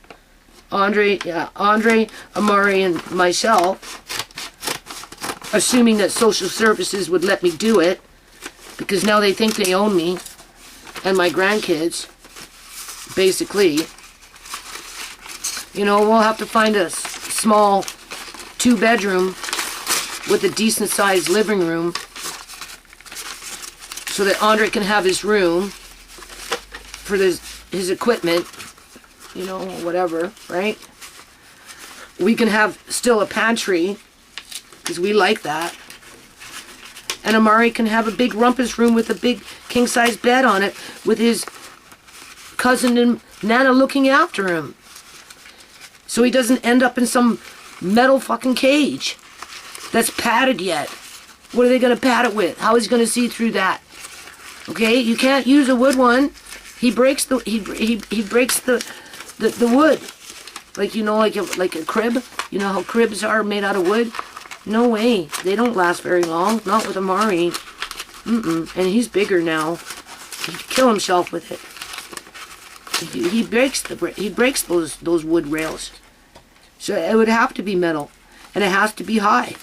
Andre, Amari, and myself. Assuming that social services would let me do it. Because now they think they own me. And my grandkids. Basically. You know, we'll have to find a small 2-bedroom with a decent sized living room. So that Andre can have his room for his equipment, you know, whatever, right? We can have still a pantry, because we like that. And Amari can have a big rumpus room with a big king-size bed on it with his cousin and Nana looking after him. So he doesn't end up in some metal fucking cage that's padded yet. What are they going to pad it with? How is he going to see through that? Okay, you can't use a wood one. He breaks the he breaks the wood, like, you know, like a crib. You know how cribs are made out of wood? No way, they don't last very long. Not with Amari. And he's bigger now. He'd kill himself with it. He breaks those wood rails. So it would have to be metal, and it has to be high,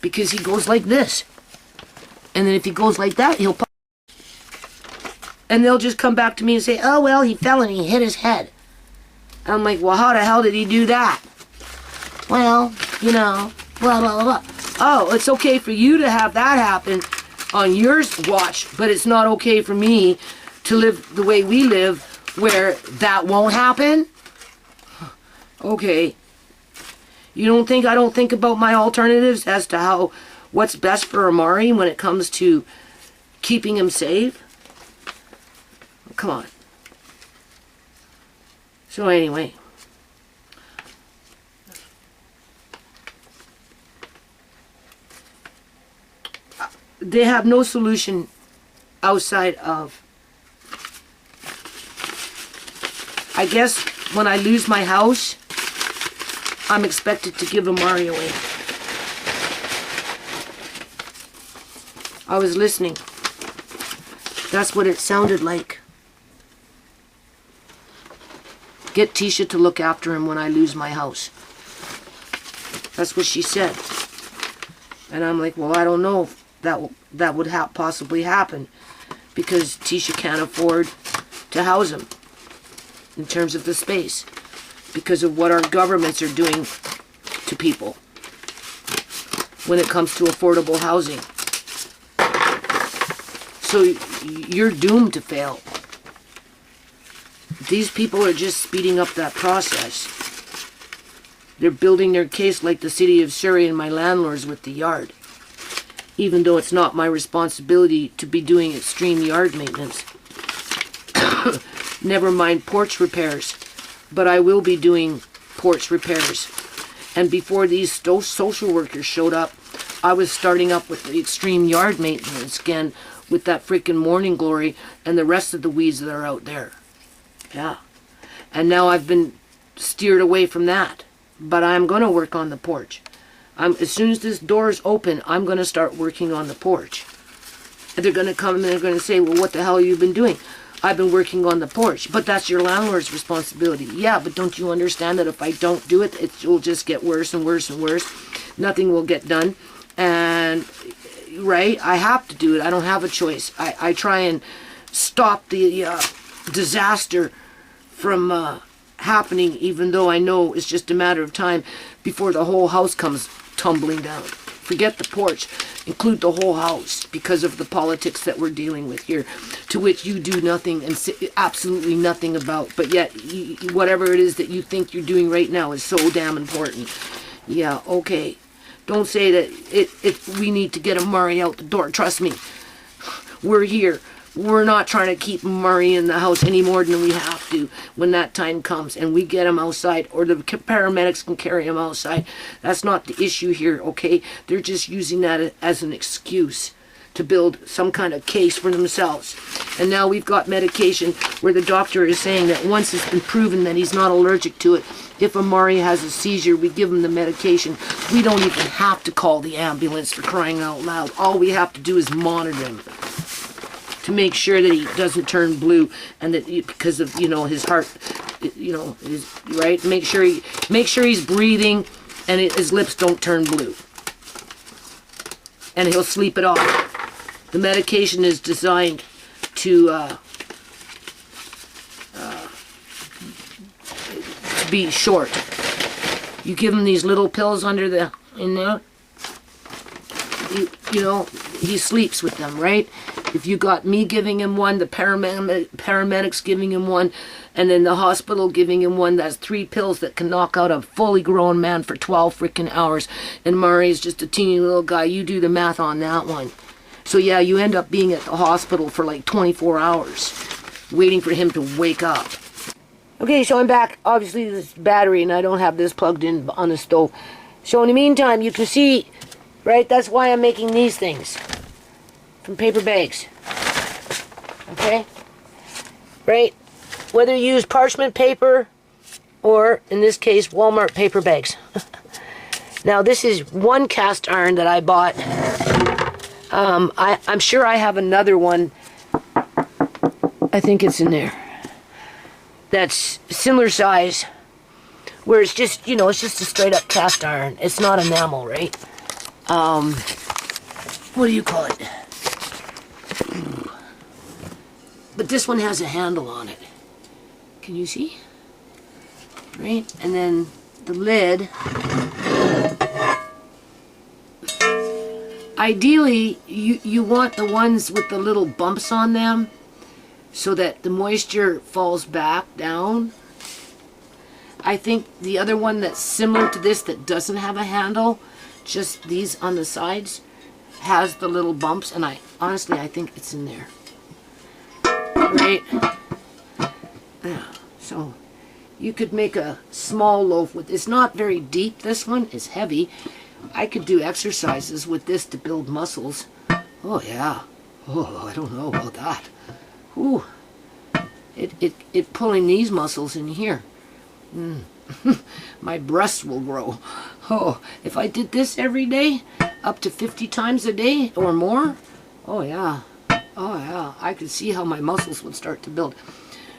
because he goes like this, and then if he goes like that, he'll. And they'll just come back to me and say, oh, well, he fell and he hit his head. And I'm like, well, how the hell did he do that? Well, you know, blah, blah, blah, blah. Oh, it's okay for you to have that happen on your watch, but it's not okay for me to live the way we live where that won't happen? Okay. You don't think I don't think about my alternatives as to what's best for Amari when it comes to keeping him safe? Come on. So anyway. They have no solution outside of, I guess when I lose my house, I'm expected to give Amari away. I was listening. That's what it sounded like. Get TeaSha to look after him when I lose my house. That's what she said. And I'm like, well, I don't know if that would possibly happen, because TeaSha can't afford to house him in terms of the space, because of what our governments are doing to people when it comes to affordable housing. So you're doomed to fail. These people are just speeding up that process. They're building their case like the city of Surrey and my landlords with the yard. Even though it's not my responsibility to be doing extreme yard maintenance. Never mind porch repairs. But I will be doing porch repairs. And before these social workers showed up, I was starting up with the extreme yard maintenance again with that freaking morning glory and the rest of the weeds that are out there. Yeah. And now I've been steered away from that. But I'm going to work on the porch. As soon as this door is open, I'm going to start working on the porch. And they're going to come and they're going to say, well, what the hell have you been doing? I've been working on the porch. But that's your landlord's responsibility. Yeah, but don't you understand that if I don't do it, it will just get worse and worse and worse. Nothing will get done. And, right, I have to do it. I don't have a choice. I try and stop the disaster from happening, even though I know it's just a matter of time before the whole house comes tumbling down. Forget the porch, include the whole house, because of the politics that we're dealing with here, to which you do nothing and absolutely nothing about, but yet whatever it is that you think you're doing right now is so damn important. Yeah, okay. Don't say that we need to get Amari out the door. Trust me, we're here. We're not trying to keep Murray in the house any more than we have to when that time comes and we get him outside, or the paramedics can carry him outside. That's not the issue here, okay? They're just using that as an excuse to build some kind of case for themselves. And now we've got medication where the doctor is saying that once it's been proven that he's not allergic to it, if Amari has a seizure, we give him the medication. We don't even have to call the ambulance, for crying out loud. All we have to do is monitor him to make sure that he doesn't turn blue, and that because of, you know, his heart, you know, is right. Make sure he's breathing and his lips don't turn blue. And he'll sleep it off. The medication is designed to be short. You give him these little pills in there. You know, he sleeps with them, right? If you got me giving him one, the paramedics giving him one, and then the hospital giving him one, that's 3 pills that can knock out a fully grown man for 12 freaking hours. And Murray's just a teeny little guy. You do the math on that one. So yeah, you end up being at the hospital for like 24 hours, waiting for him to wake up. Okay, so I'm back. Obviously this battery, and I don't have this plugged in on the stove. So in the meantime, you can see, right, that's why I'm making these things. From paper bags. Okay? Right? Whether you use parchment paper or, in this case, Walmart paper bags. Now, this is one cast iron that I bought. I'm sure I have another one. I think it's in there. That's similar size. Where it's just, you know, it's just a straight up cast iron. It's not enamel, right? What do you call it? But this one has a handle on it. Can you see? Right? And then the lid. Ideally, you want the ones with the little bumps on them so that the moisture falls back down. I think the other one that's similar to this that doesn't have a handle, just these on the sides, has the little bumps, and honestly I think it's in there. Right? Yeah. So you could make a small loaf with, it's not very deep, this one is heavy. I could do exercises with this to build muscles. Oh yeah. Oh, I don't know about that. Ooh. It pulling these muscles in here. My breasts will grow. Oh, if I did this every day, up to 50 times a day or more, oh yeah. Oh yeah, I could see how my muscles would start to build.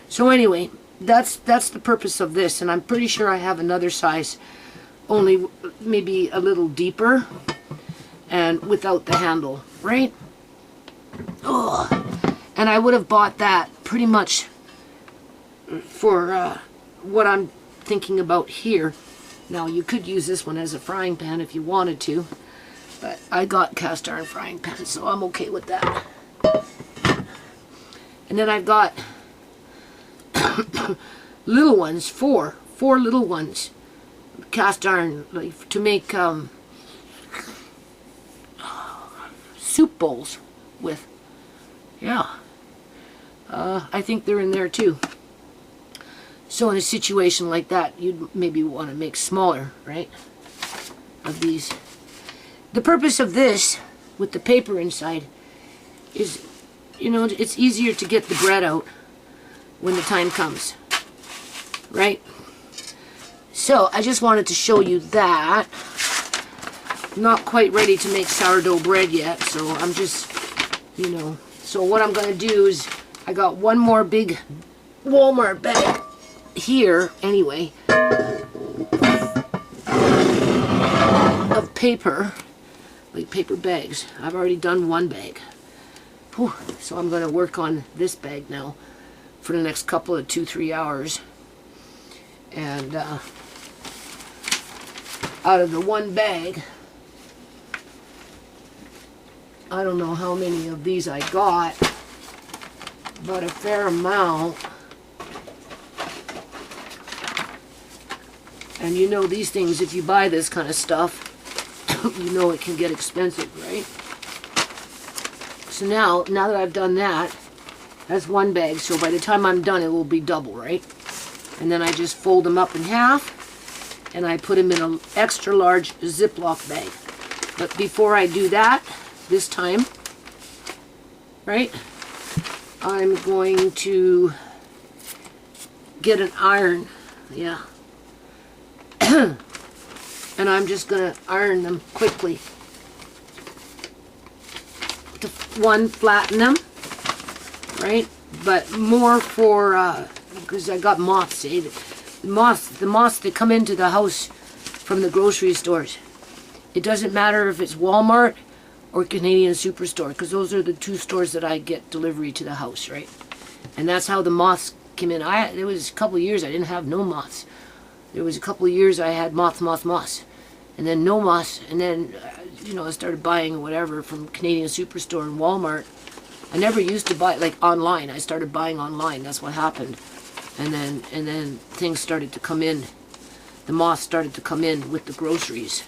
So anyway, that's the purpose of this, and I'm pretty sure I have another size, only maybe a little deeper and without the handle, right? Oh, and I would have bought that pretty much for what I'm thinking about here. Now you could use this one as a frying pan if you wanted to, but I got cast iron frying pans, so I'm okay with that. And then I've got little ones, four little ones, cast iron, like to make soup bowls with. Yeah, I think they're in there too. So in a situation like that, you'd maybe want to make smaller, right, of these. The purpose of this, with the paper inside, is, you know, it's easier to get the bread out when the time comes, right? So I just wanted to show you that. Not quite ready to make sourdough bread yet, so I'm just, you know. So what I'm going to do is, I got one more big Walmart bag here, anyway, of paper, like paper bags. I've already done one bag. Whew. So I'm going to work on this bag now for the next couple of 2-3 hours. And out of the one bag, I don't know how many of these I got, but a fair amount. And you know these things, if you buy this kind of stuff, you know it can get expensive, right? So now that I've done that, that's one bag, so by the time I'm done it will be double, right? And then I just fold them up in half, and I put them in an extra large Ziploc bag. But before I do that, this time, right? I'm going to get an iron, yeah. And I'm just going to iron them quickly. To, one, flatten them, right? But more for, because I got moths, eh? The moths that come into the house from the grocery stores. It doesn't matter if it's Walmart or Canadian Superstore, because those are the two stores that I get delivery to the house, right? And that's how the moths came in. There was a couple of years I didn't have no moths. There was a couple of years I had moths, and then no moths, and then, I started buying whatever from Canadian Superstore and Walmart. I never used to buy, like, online. I started buying online. That's what happened. And then things started to come in. The moths started to come in with the groceries.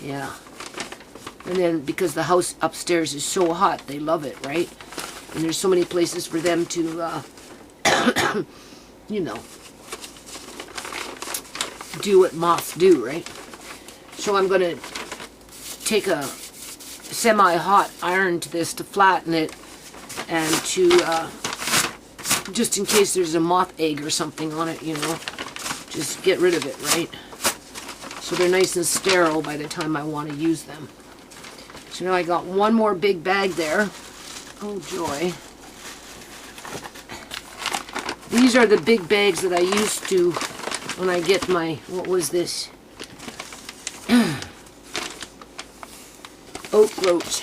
Yeah. And then because the house upstairs is so hot, they love it, right? And there's so many places for them to, do what moths do, right? So I'm going to take a semi-hot iron to this to flatten it and to, just in case there's a moth egg or something on it, just get rid of it, right? So they're nice and sterile by the time I want to use them. So now I got one more big bag there. Oh joy. These are the big bags that I used to when I get my, what was this? Oat groats.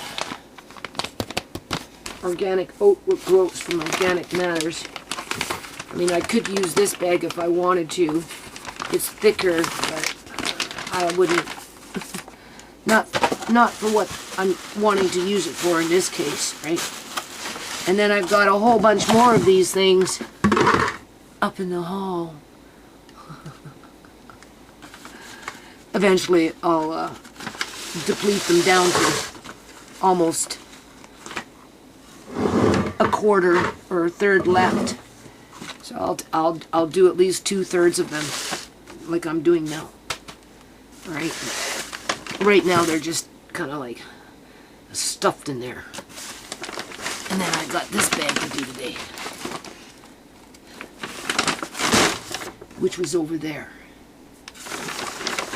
Organic oat groats from Organic Matters. I mean, I could use this bag if I wanted to. It's thicker, but I wouldn't. Not for what I'm wanting to use it for in this case, right? And then I've got a whole bunch more of these things up in the hall. Eventually, I'll deplete them down to almost a quarter or a third left. So I'll do at least 2/3 of them, like I'm doing now. Right? Right now they're just kind of like stuffed in there. And then I got this bag to do today, which was over there.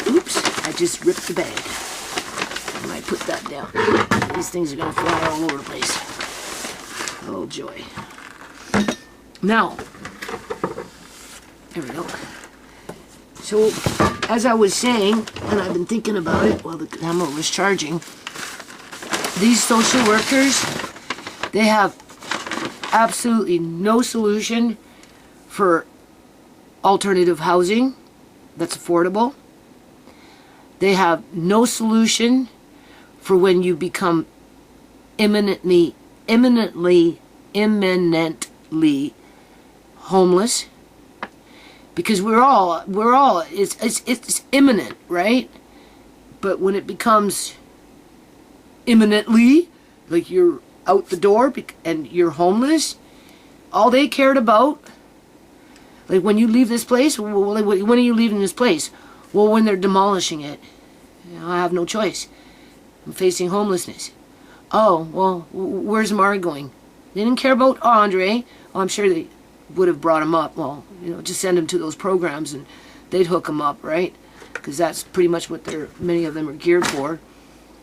Oops, I just ripped the bag. And I put that down. These things are going to fly all over the place. Oh joy. Now, there we go. So, as I was saying, and I've been thinking about it while the camera was charging, these social workers, they have absolutely no solution for alternative housing that's affordable. They have no solution for when you become imminently homeless. Because we're all, it's imminent, right? But when it becomes imminently, like you're out the door and you're homeless, all they cared about, like when you leave this place, well, when are you leaving this place? Well, when they're demolishing it. I have no choice. I'm facing homelessness. Oh, well, where's Amari going? They didn't care about Andre. Oh, I'm sure they would have brought him up. Well, just send him to those programs and they'd hook him up, right? Because that's pretty much what many of them are geared for.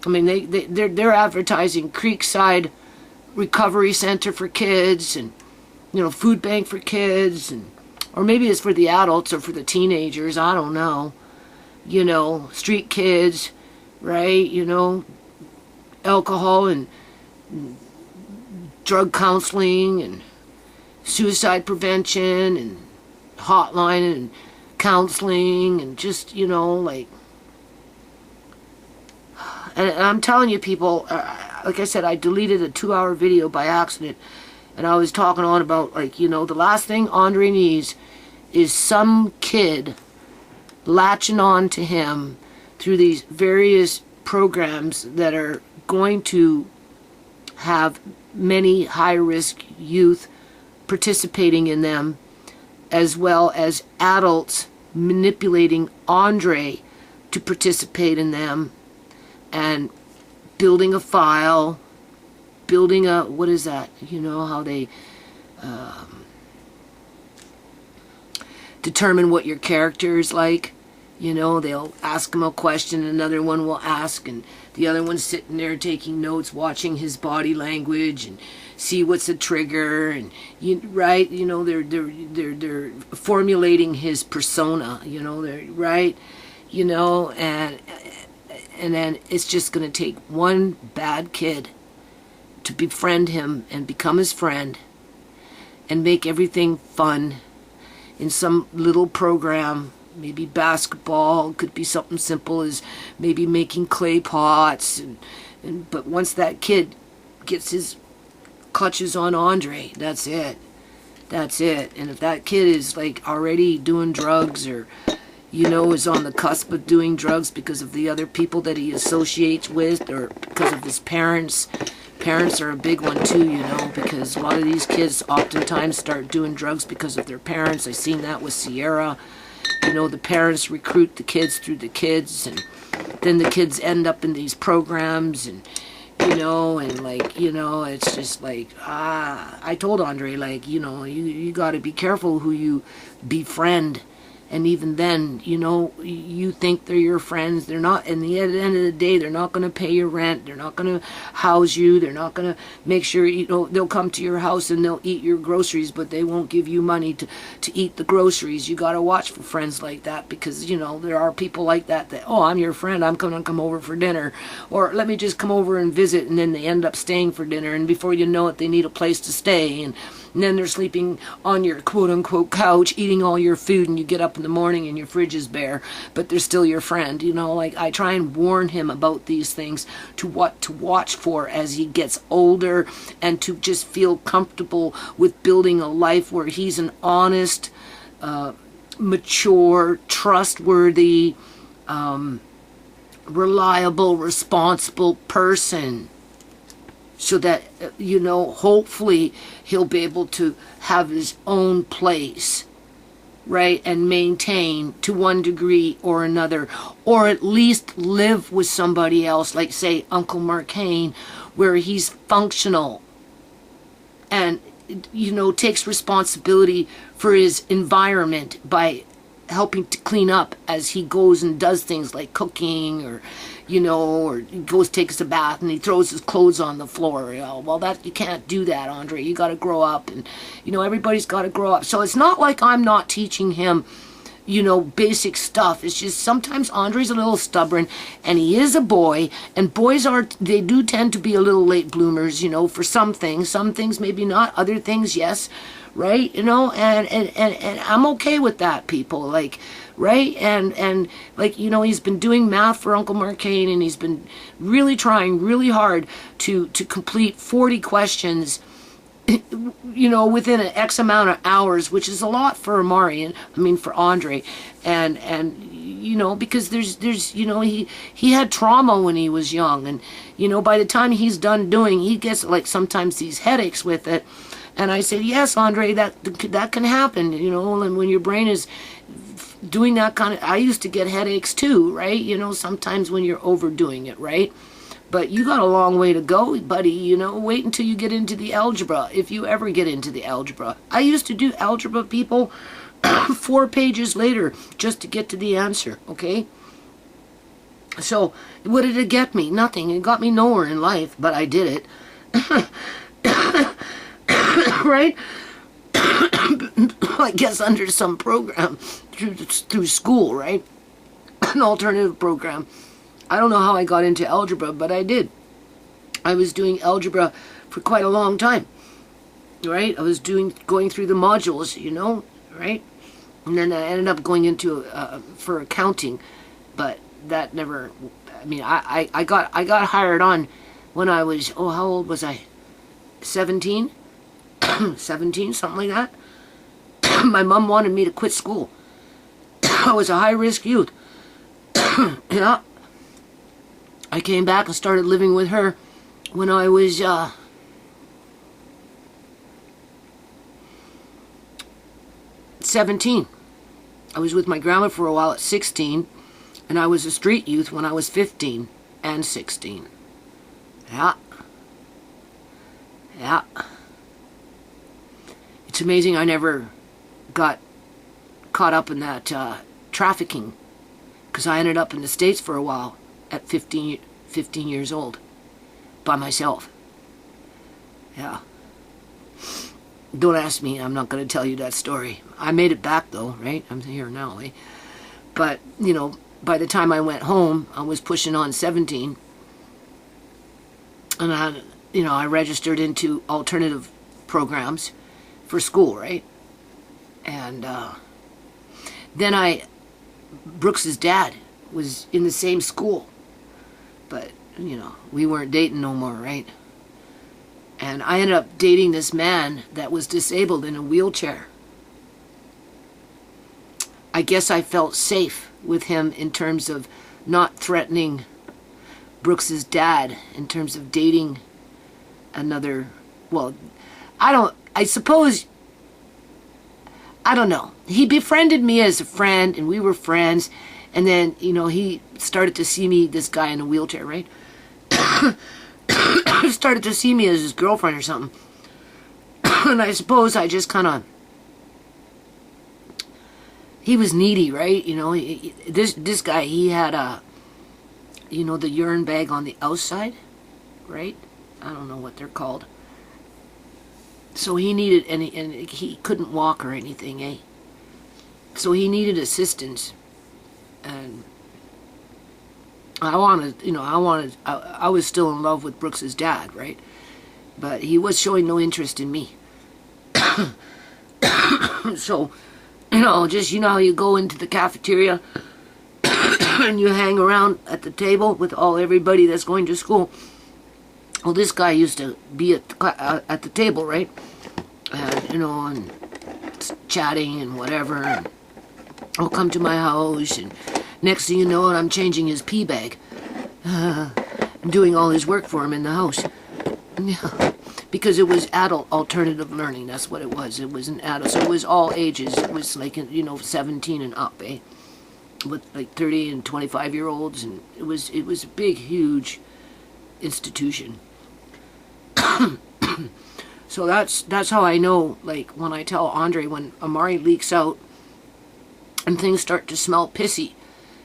I mean, they're advertising Creekside Recovery Center for kids and, food bank for kids, and or maybe it's for the adults or for the teenagers, I don't know. Street kids, right? Alcohol and drug counseling and suicide prevention and hotline and counseling and just, and I'm telling you people, like I said, I deleted a 2-hour video by accident, and I was talking on about, the last thing Andre needs is some kid latching on to him through these various programs that are going to have many high-risk youth participating in them, as well as adults manipulating Andre to participate in them and building a file, building a, what is that? You know, how they determine what your character is like. You know, they'll ask him a question, another one will ask, and the other one's sitting there taking notes, watching his body language, and see what's a trigger, and right, you know, they're formulating his persona, you know, they're right, you know, and then it's just going to take one bad kid to befriend him and become his friend and make everything fun in some little program. Maybe basketball, could be something simple as maybe making clay pots, but once that kid gets his clutches on Andre, that's it. And if that kid is like already doing drugs, or you know, is on the cusp of doing drugs because of the other people that he associates with, or because of his parents are a big one too, you know, because a lot of these kids oftentimes start doing drugs because of their parents. I've seen that with Sierra. You know, the parents recruit the kids through the kids, and then the kids end up in these programs, and you know, and like, you know, it's just like, I told Andre, like, you know, you got to be careful who you befriend. And even then, you know, you think they're your friends. They're not. And at the end of the day, they're not going to pay your rent. They're not going to house you. They're not going to make sure, you know, they'll come to your house and they'll eat your groceries, but they won't give you money to eat the groceries. You got to watch for friends like that, because, you know, there are people like that, oh, I'm your friend. I'm going to come over for dinner. Or let me just come over and visit. And then they end up staying for dinner. And before you know it, they need a place to stay. And then they're sleeping on your quote-unquote couch, eating all your food, and you get up in the morning and your fridge is bare, but they're still your friend. You know, like, I try and warn him about these things, to what to watch for as he gets older, and to just feel comfortable with building a life where he's an honest, mature, trustworthy, reliable, responsible person. So that, you know, hopefully he'll be able to have his own place, right? And maintain to one degree or another, or at least live with somebody else, like say Uncle MarKeng, where he's functional and, you know, takes responsibility for his environment by helping to clean up as he goes and does things like cooking, or, you know, or he goes, takes a bath, and he throws his clothes on the floor. You know, well, that, you can't do that, Andre. You got to grow up, and, you know, everybody's got to grow up. So it's not like I'm not teaching him, you know, basic stuff. It's just sometimes Andre's a little stubborn, and he is a boy, and boys they do tend to be a little late bloomers, you know, for some things maybe not, other things, yes. Right, you know, and I'm okay with that, people, like, right, and like, you know, he's been doing math for Uncle MarKeng, and he's been really trying really hard to complete 40 questions, you know, within an X amount of hours, which is a lot for Amari, and I mean for Andre, and you know, because there's you know, he had trauma when he was young, and, you know, by the time he's done doing, he gets like sometimes these headaches with it. And I said, yes, Andre, that can happen, you know, and when your brain is doing that kind of, I used to get headaches too, right? You know, sometimes when you're overdoing it, right? But you got a long way to go, buddy, you know, wait until you get into the algebra, if you ever get into the algebra. I used to do algebra, people, 4 pages later, just to get to the answer, okay? So, what did it get me? Nothing. It got me nowhere in life, but I did it. Right? I guess under some program through school, right? An alternative program. I don't know how I got into algebra, but I did. I was doing algebra for quite a long time, right? I was going through the modules, you know, right? And then I ended up going into for accounting, but that never. I mean, I got hired on when I was, oh, how old was I? 17, 17, something like that. My mom wanted me to quit school. I was a high-risk youth. Yeah. I came back and started living with her when I was 17. I was with my grandma for a while at 16, and I was a street youth when I was 15 and 16. Yeah. Yeah. It's amazing I never got caught up in that trafficking, because I ended up in the States for a while at 15 years old by myself. Yeah. Don't ask me, I'm not going to tell you that story. I made it back though, right? I'm here now, eh? But, you know, by the time I went home, I was pushing on 17. And I registered into alternative programs for school, right? And then Brooks's dad was in the same school. But, you know, we weren't dating no more, right? And I ended up dating this man that was disabled in a wheelchair. I guess I felt safe with him in terms of not threatening Brooks's dad in terms of dating another, well, I don't know. He befriended me as a friend, and we were friends, and then, you know, he started to see me, this guy in a wheelchair, right? Started to see me as his girlfriend or something. And I suppose I just kind of, he was needy, right? You know, this guy, he had you know, the urine bag on the outside, right? I don't know what they're called. So he needed, and he couldn't walk or anything, eh? So he needed assistance. And I was still in love with Brooks's dad, right? But he was showing no interest in me. So, you know, just, you know how you go into the cafeteria and you hang around at the table with everybody that's going to school. Well, this guy used to be at the table, right? And, you know, and chatting and whatever. And I'll come to my house, and next thing you know, I'm changing his pee bag. I'm doing all his work for him in the house. Yeah. Because it was adult alternative learning. That's what it was. It was an adult. So it was all ages. It was like, you know, 17 and up, eh? With like 30 and 25-year-olds. And it was a big, huge institution. So that's how I know, like, when I tell Andre, when Amari leaks out and things start to smell pissy,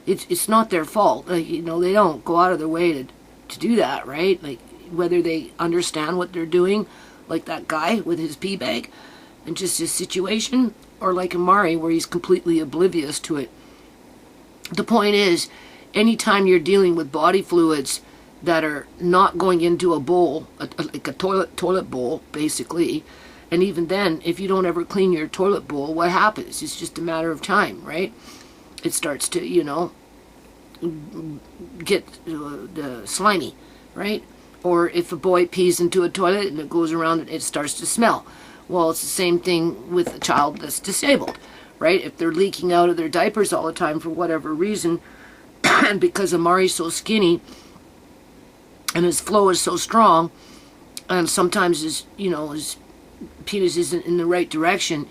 it's not their fault. Like, you know, they don't go out of their way to do that, right? Like, whether they understand what they're doing, like that guy with his pee bag and just his situation, or like Amari, where he's completely oblivious to it. The point is, anytime you're dealing with body fluids that are not going into a bowl, like a toilet bowl, basically, and even then, if you don't ever clean your toilet bowl, what happens? It's just a matter of time, right? It starts to, you know, get slimy, right? Or if a boy pees into a toilet and it goes around, it starts to smell. Well, it's the same thing with a child that's disabled, right? If they're leaking out of their diapers all the time for whatever reason, and because Amari's so skinny and his flow is so strong, and sometimes his penis isn't in the right direction,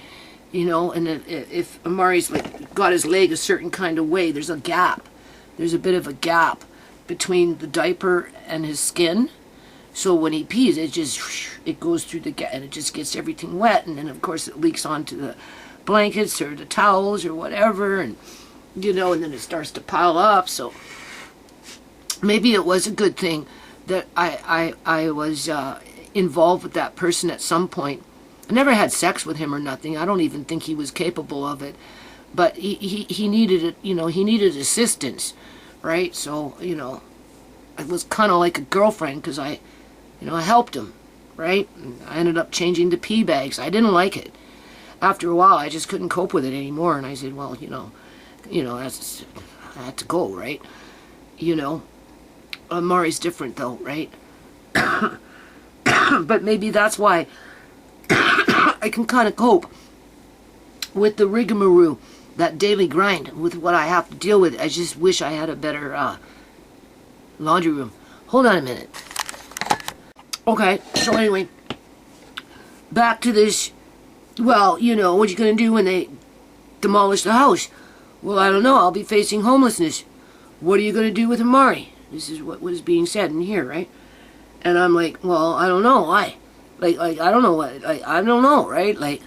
you know, and if Amari's like got his leg a certain kind of way, there's a gap. There's a bit of a gap between the diaper and his skin. So when he pees, it goes through the gap, and it just gets everything wet, and then of course it leaks onto the blankets or the towels or whatever, and you know, and then it starts to pile up. So maybe it was a good thing that I was involved with that person at some point. I never had sex with him or nothing. I don't even think he was capable of it, but he needed it. You know, he needed assistance, right? So, you know, it was kind of like a girlfriend, because I helped him, right? And I ended up changing the pee bags. I didn't like it. After a while, I just couldn't cope with it anymore, and I said, well, you know, I had to go, right? You know, Amari's different though, right? But maybe that's why I can kind of cope with the rigmarole, that daily grind, with what I have to deal with. I just wish I had a better laundry room. Hold on a minute. Okay, so anyway, back to this. Well, you know, what you gonna do when they demolish the house? Well, I don't know. I'll be facing homelessness. What are you gonna do with Amari? This is what was being said in here, right? And I'm like, well, I don't know. Why? Like I don't know what, I don't know, right? Like,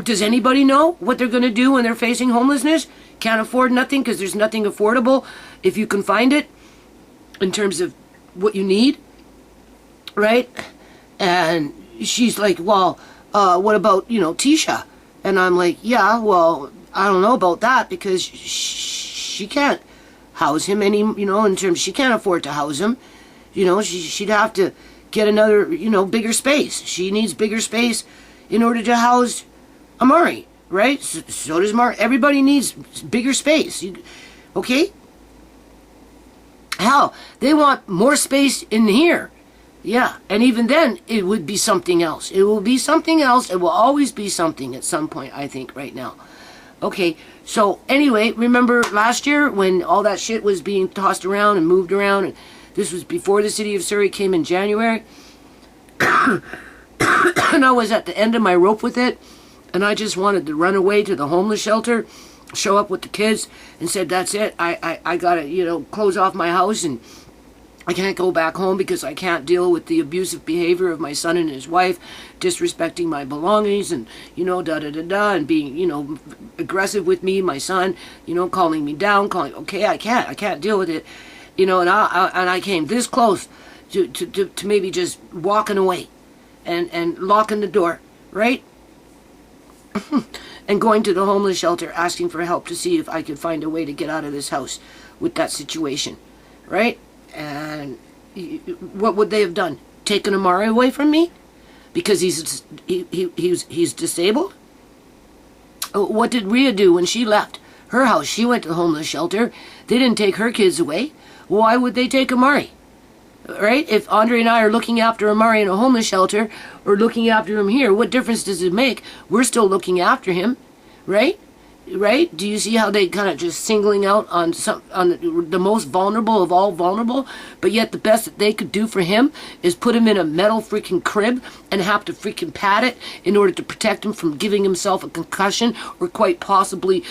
does anybody know what they're going to do when they're facing homelessness? Can't afford nothing because there's nothing affordable if you can find it in terms of what you need, right? And she's like, well, what about, TeaSha? And I'm like, yeah, well, I don't know about that because she can't house him in terms, she can't afford to house him. She'd have to get another, bigger space. She needs bigger space in order to house Amari, right? So does Mark. Everybody needs bigger space. Okay? Hell, they want more space in here. Yeah, and even then, it would be something else. It will be something else. It will always be something at some point, I think, right now. Okay, so anyway, remember last year when all that shit was being tossed around and moved around, and this was before the city of Surrey came in January, and I was at the end of my rope with it, and I just wanted to run away to the homeless shelter, show up with the kids, and said, that's it, I gotta, close off my house, and I can't go back home because I can't deal with the abusive behavior of my son and his wife, disrespecting my belongings and, and being, aggressive with me, my son, calling me down, okay, I can't deal with it, and I came this close to maybe just walking away and locking the door, right? And going to the homeless shelter, asking for help to see if I could find a way to get out of this house with that situation, right? And what would they have done? Taken Amari away from me because he's disabled? What did Rhea do when she left her house? She went to the homeless shelter. They didn't take her kids away. Why would they take Amari? Right? If Andre and I are looking after Amari in a homeless shelter or looking after him here, what difference does it make? We're still looking after him, right? Right? Do you see how they kind of just singling out on the most vulnerable of all vulnerable, but yet the best that they could do for him is put him in a metal freaking crib and have to freaking pat it in order to protect him from giving himself a concussion or quite possibly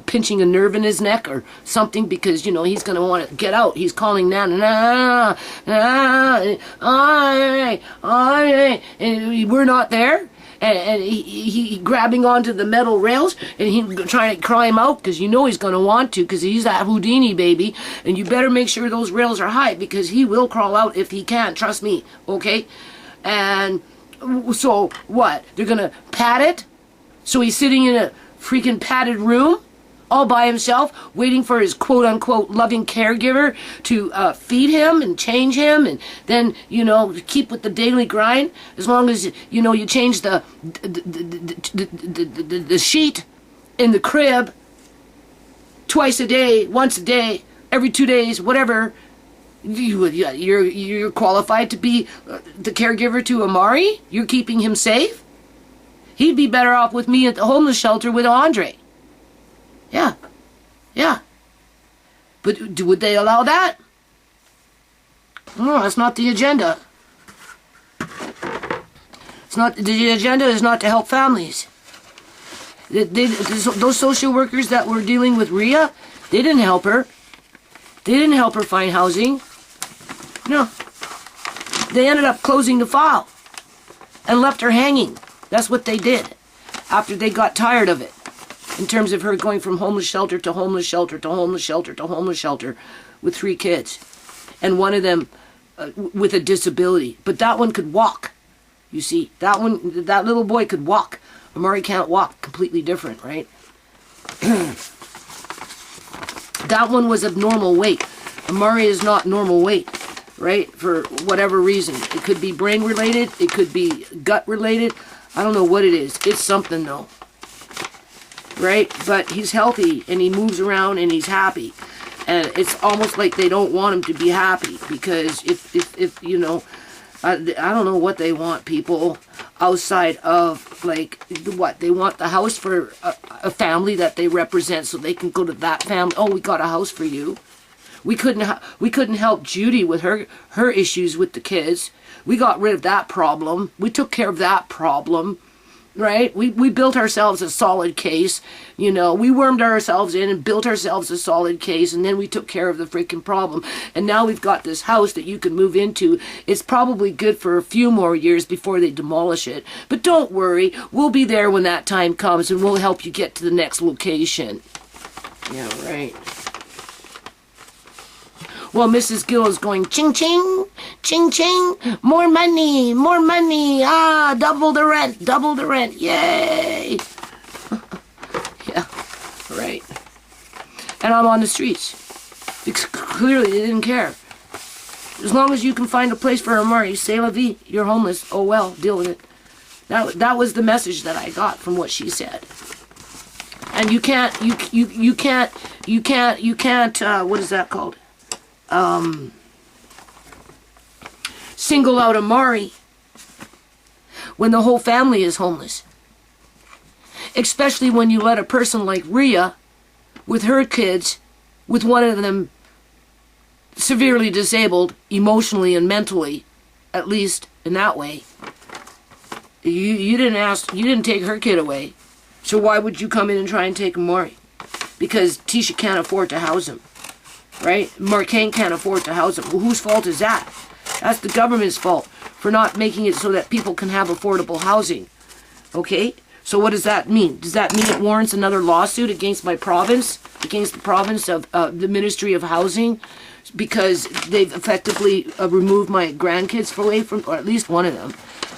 pinching a nerve in his neck or something because, he's going to want to get out. He's calling Nana, and we're not there. And he grabbing onto the metal rails and he trying to climb out because he's going to want to because he's that Houdini baby, and you better make sure those rails are high because he will crawl out if he can, trust me, okay? And so what? They're going to pat it? So he's sitting in a freaking padded room all by himself, waiting for his quote-unquote loving caregiver to feed him and change him and then, keep with the daily grind. As long as, you change the sheet in the crib twice a day, once a day, every 2 days, whatever, you're qualified to be the caregiver to Amari? You're keeping him safe? He'd be better off with me at the homeless shelter with Andre. Yeah. But would they allow that? No, that's not the agenda. It's not, the agenda is not to help families. Those social workers that were dealing with Rhea, they didn't help her. They didn't help her find housing. No. They ended up closing the file and left her hanging. That's what they did after they got tired of it. In terms of her going from homeless shelter to homeless shelter to homeless shelter to homeless shelter with 3 kids. And one of them with a disability. But that one could walk. You see, that little boy could walk. Amari can't walk. Completely different, right? That one was of normal weight. Amari is not normal weight, right? For whatever reason. It could be brain related. It could be gut related. I don't know what it is. It's something though. Right? But he's healthy and he moves around and he's happy. And it's almost like they don't want him to be happy because if I don't know what they want, people outside of like what they want, the house for a family that they represent so they can go to that family. Oh, we got a house for you. We couldn't help Judy with her issues with the kids. We got rid of that problem. We took care of that problem. right? We built ourselves a solid case, you know, we wormed ourselves in and built ourselves a solid case, and then we took care of the freaking problem. And now we've got this house that you can move into. It's probably good for a few more years before they demolish it. But don't worry, we'll be there when that time comes, and we'll help you get to the next location. Yeah, right. Well, Mrs. Gill is going, ching, ching, ching, ching, more money, double the rent, yay. Yeah, right. And I'm on the streets, because clearly they didn't care. As long as you can find a place for Amari, c'est la vie, you're homeless, oh well, deal with it. That was the message that I got from what she said. And you can't, what is that called? Single out Amari when the whole family is homeless. Especially when you let a person like Rhea, with her kids, with one of them severely disabled, emotionally and mentally, at least in that way, you didn't take her kid away. So why would you come in and try and take Amari? Because TeaSha can't afford to house him. Right? MarKeng can't afford to house him. Well, whose fault is that? That's the government's fault for not making it so that people can have affordable housing. Okay? So what does that mean? Does that mean it warrants another lawsuit against my province? Against the province of the Ministry of Housing? Because they've effectively removed my grandkids away from, or at least one of them,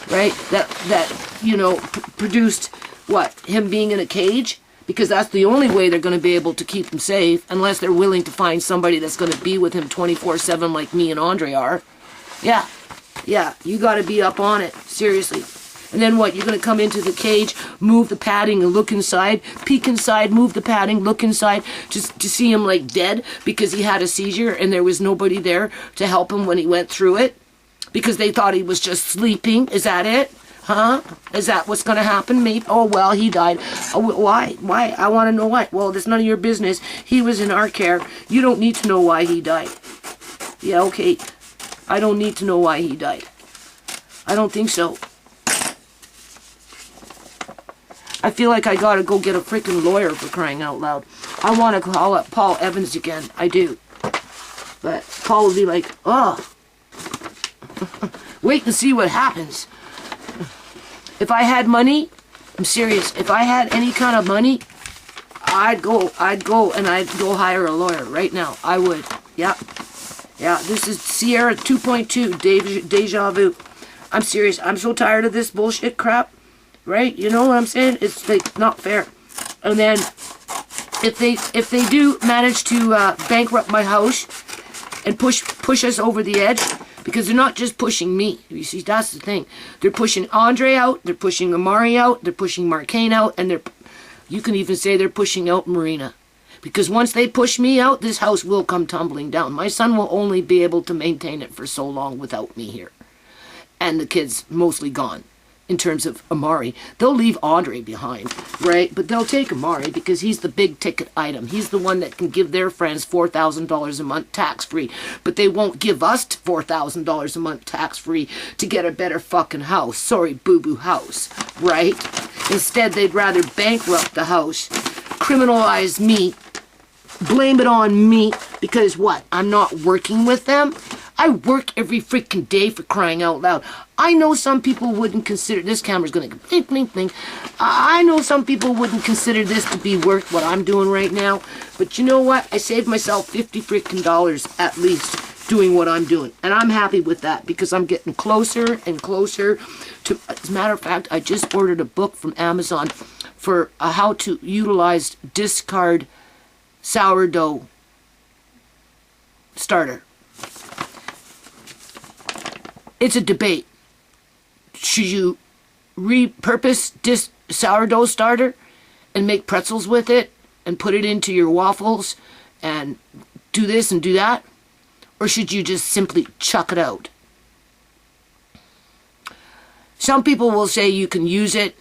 right? That you know, produced, what? Him being in a cage? Because that's the only way they're going to be able to keep him safe, unless they're willing to find somebody that's going to be with him 24/7 like me and Andre are. Yeah, you got to be up on it, seriously. And then what, you're going to come into the cage, move the padding and look inside, peek inside, move the padding, look inside, just to see him like dead because he had a seizure and there was nobody there to help him when he went through it? Because they thought he was just sleeping, is that it? Huh? Is that what's going to happen, mate? Oh, well, he died. Oh, why? Why? I want to know why. Well, that's none of your business. He was in our care. You don't need to know why he died. Yeah, okay. I don't need to know why he died. I don't think so. I feel like I gotta go get a freaking lawyer for crying out loud. I want to call up Paul Evans again. I do. But Paul will be like, oh. Wait and see what happens. If I had money, I'm serious, if I had any kind of money, I'd go and I'd go hire a lawyer right now. I would. Yeah. Yeah, this is Sierra 2.2, deja vu. I'm serious. I'm so tired of this bullshit crap. Right? You know what I'm saying? It's like not fair. And then if they do manage to bankrupt my house and push us over the edge, because they're not just pushing me. You see, that's the thing. They're pushing Andre out, they're pushing Amari out, they're pushing MarKeng out, and you can even say they're pushing out Marina. Because once they push me out, this house will come tumbling down. My son will only be able to maintain it for so long without me here. And the kids mostly gone. In terms of Amari, they'll leave Andre behind, right? But they'll take Amari because he's the big ticket item. He's the one that can give their friends $4,000 a month tax-free. But they won't give us $4,000 a month tax-free to get a better fucking house. Sorry, boo-boo house, right? Instead, they'd rather bankrupt the house, criminalize me, blame it on me, because what? I'm not working with them? I work every freaking day, for crying out loud. I know some people wouldn't consider, this camera's gonna go blink, blink, blink. I know some people wouldn't consider this to be work, what I'm doing right now. But you know what? I saved myself $50 freaking dollars at least doing what I'm doing. And I'm happy with that because I'm getting closer and closer to, as a matter of fact, I just ordered a book from Amazon for how to utilize discard sourdough starter. It's a debate. Should you repurpose this sourdough starter and make pretzels with it and put it into your waffles and do this and do that? Or should you just simply chuck it out? Some people will say you can use it.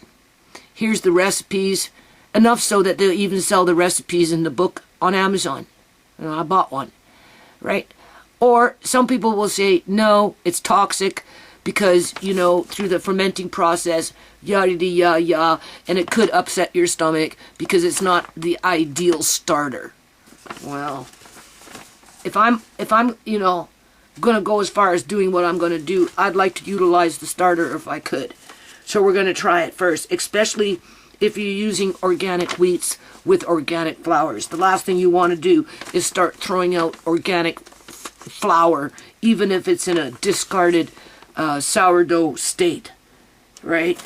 Here's the recipes. Enough so that they'll even sell the recipes in the book on Amazon. And I bought one, right? Or some people will say, no, it's toxic because, you know, through the fermenting process, yada yada yada, and it could upset your stomach because it's not the ideal starter. Well, if I'm, you know, gonna go as far as doing what I'm gonna do, I'd like to utilize the starter if I could. So we're gonna try it first, especially if you're using organic wheats with organic flours. The last thing you want to do is start throwing out organic flour, even if it's in a discarded sourdough state, right?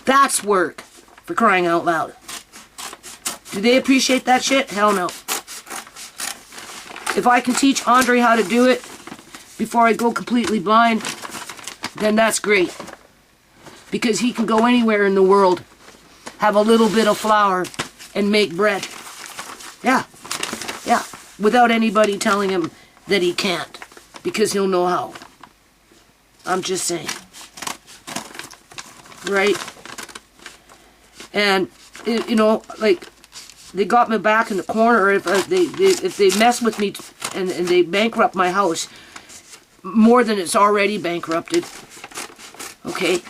That's work, for crying out loud. Do they appreciate that shit? Hell no. If I can teach Andre how to do it before I go completely blind, then that's great. Because he can go anywhere in the world, have a little bit of flour, and make bread. Yeah, yeah, without anybody telling him that he can't, because he'll know how. I'm just saying. Right? And, you know, like, they got me back in the corner. If they mess with me and they bankrupt my house more than it's already bankrupted, okay?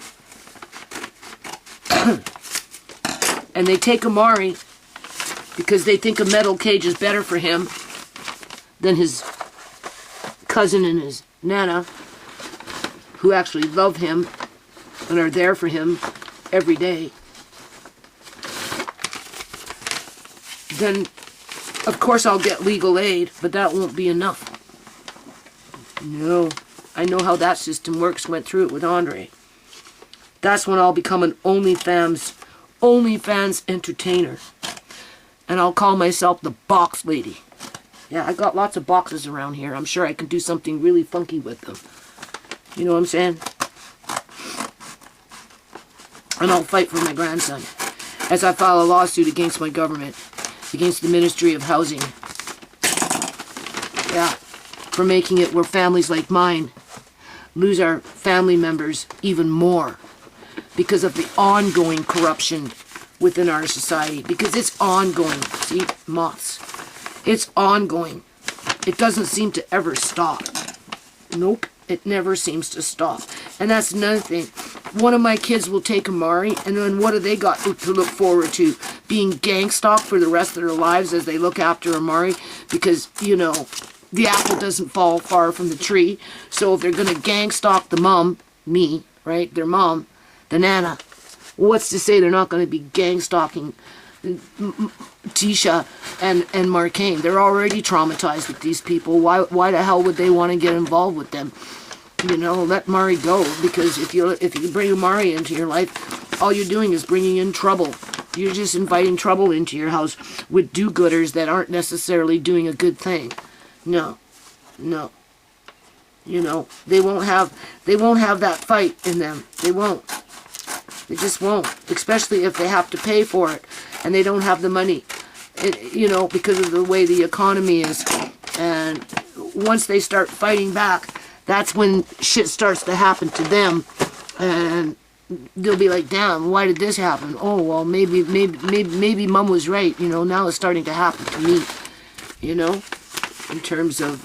And they take Amari because they think a metal cage is better for him than his cousin and his nana, who actually love him and are there for him every day. Then, of course, I'll get legal aid, but that won't be enough. No, I know how that system works, went through it with Andre. That's when I'll become an OnlyFans entertainer. And I'll call myself the box lady. Yeah, I got lots of boxes around here. I'm sure I can do something really funky with them. You know what I'm saying? And I'll fight for my grandson as I file a lawsuit against my government, against the Ministry of Housing. Yeah, for making it where families like mine lose our family members even more because of the ongoing corruption within our society. Because it's ongoing. See, moths. It's ongoing. It doesn't seem to ever stop. Nope, it never seems to stop. And that's another thing. One of my kids will take Amari, and then what do they got to look forward to? Being gang stalked for the rest of their lives as they look after Amari? Because, you know, the apple doesn't fall far from the tree. So if they're going to gang stalk the mom, me, right, their mom, the nana, what's to say they're not going to be gang stalking TeaSha and MarKeng? They're already traumatized with these people. Why the hell would they want to get involved with them? You know, let Amari go, because if you bring Amari into your life, all you're doing is bringing in trouble. You're just inviting trouble into your house with do-gooders that aren't necessarily doing a good thing. No, no. You know, they won't have that fight in them. They won't. They just won't, especially if they have to pay for it and they don't have the money, you know, because of the way the economy is. And once they start fighting back, that's when shit starts to happen to them, and they'll be like, damn, why did this happen? Oh, well, maybe mom was right, you know, now it's starting to happen to me, you know, in terms of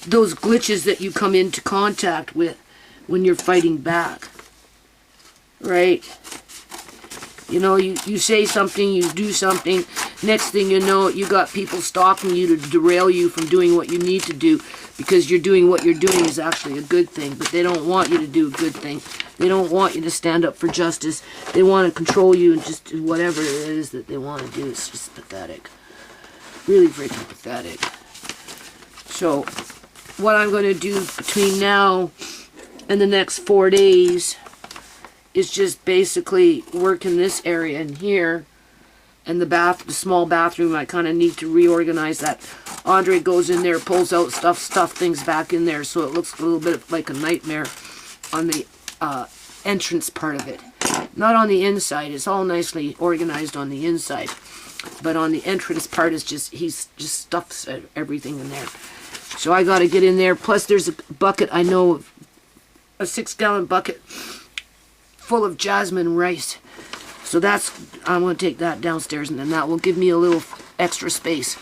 those glitches that you come into contact with when you're fighting back, right? You know, you say something, you do something, next thing you know, you got people stalking you to derail you from doing what you need to do, because you're doing what you're doing is actually a good thing, but they don't want you to do a good thing. They don't want you to stand up for justice. They want to control you and just do whatever it is that they want to do. It's just pathetic. Really freaking pathetic. So, what I'm going to do between now and the next 4 days is just basically work in this area in here, and the small bathroom. I kind of need to reorganize that. Andre goes in there, pulls out stuff things back in there, so it looks a little bit like a nightmare on the entrance part of it. Not on the inside. It's all nicely organized on the inside, but on the entrance part is just, he's just stuffs everything in there. So I got to get in there. Plus there's a bucket, I know, a 6-gallon bucket full of jasmine rice. So I'm going to take that downstairs, and then that will give me a little extra space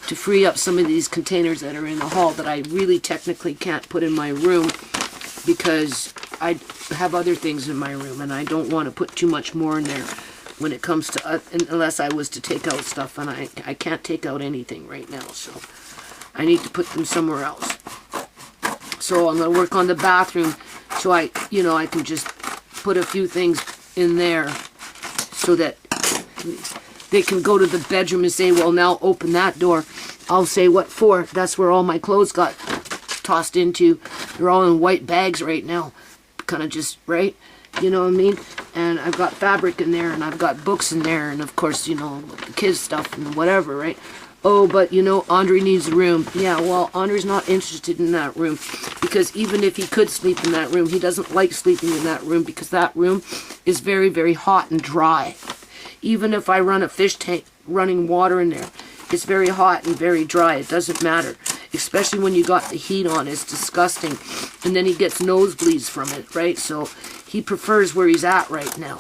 to free up some of these containers that are in the hall that I really technically can't put in my room because I have other things in my room and I don't want to put too much more in there when it comes to, unless I was to take out stuff, and I can't take out anything right now, so I need to put them somewhere else. So I'm going to work on the bathroom so I can just put a few things in there so that they can go to the bedroom and say, well, now open that door. I'll say, what for? That's where all my clothes got tossed into. They're all in white bags right now. Kind of just, right? You know what I mean? And I've got fabric in there, and I've got books in there, and of course, the kids' stuff and whatever, right? Oh, but Andre needs a room. Yeah, well, Andre's not interested in that room because even if he could sleep in that room, he doesn't like sleeping in that room because that room is very, very hot and dry. Even if I run a fish tank running water in there, it's very hot and very dry. It doesn't matter, especially when you got the heat on. It's disgusting. And then he gets nosebleeds from it, right? So he prefers where he's at right now.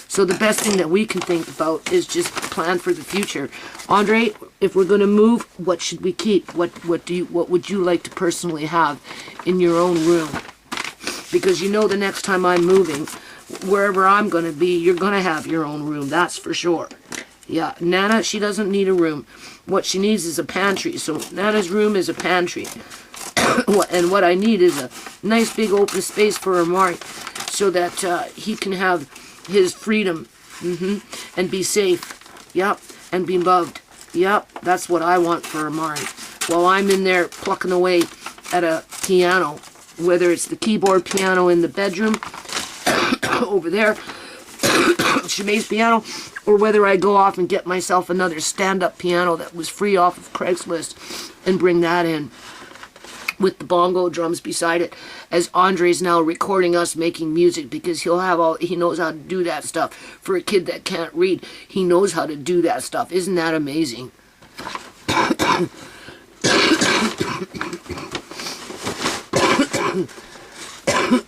So the best thing that we can think about is just plan for the future. Andre, if we're going to move, what should we keep? What would you like to personally have in your own room? Because the next time I'm moving, wherever I'm going to be, you're going to have your own room. That's for sure. Yeah, Nana, she doesn't need a room. What she needs is a pantry. So Nana's room is a pantry. And what I need is a nice big open space for Amari so that he can have his freedom and be safe. Yep, and be loved. Yep, that's what I want for Amari. While I'm in there plucking away at a piano, whether it's the keyboard piano in the bedroom over there, ShaMay's piano, or whether I go off and get myself another stand-up piano that was free off of Craigslist and bring that in with the bongo drums beside it, as Andre's now recording us making music because he knows how to do that stuff. For a kid that can't read, he knows how to do that stuff. Isn't that amazing?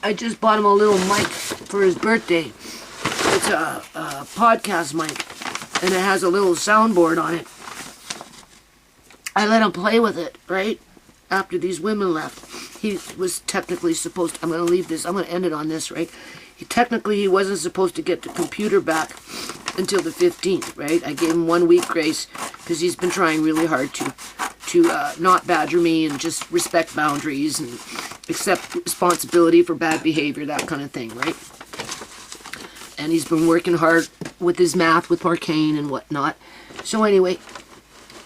I just bought him a little mic for his birthday. It's a podcast mic, and it has a little soundboard on it. I let him play with it, right? After these women left. He was technically supposed to, I'm going to leave this, I'm going to end it on this, right? He wasn't supposed to get the computer back until the 15th, right? I gave him 1 week grace because he's been trying really hard to not badger me and just respect boundaries and accept responsibility for bad behavior, that kind of thing, right? And he's been working hard with his math, with MarKeng and whatnot. So anyway,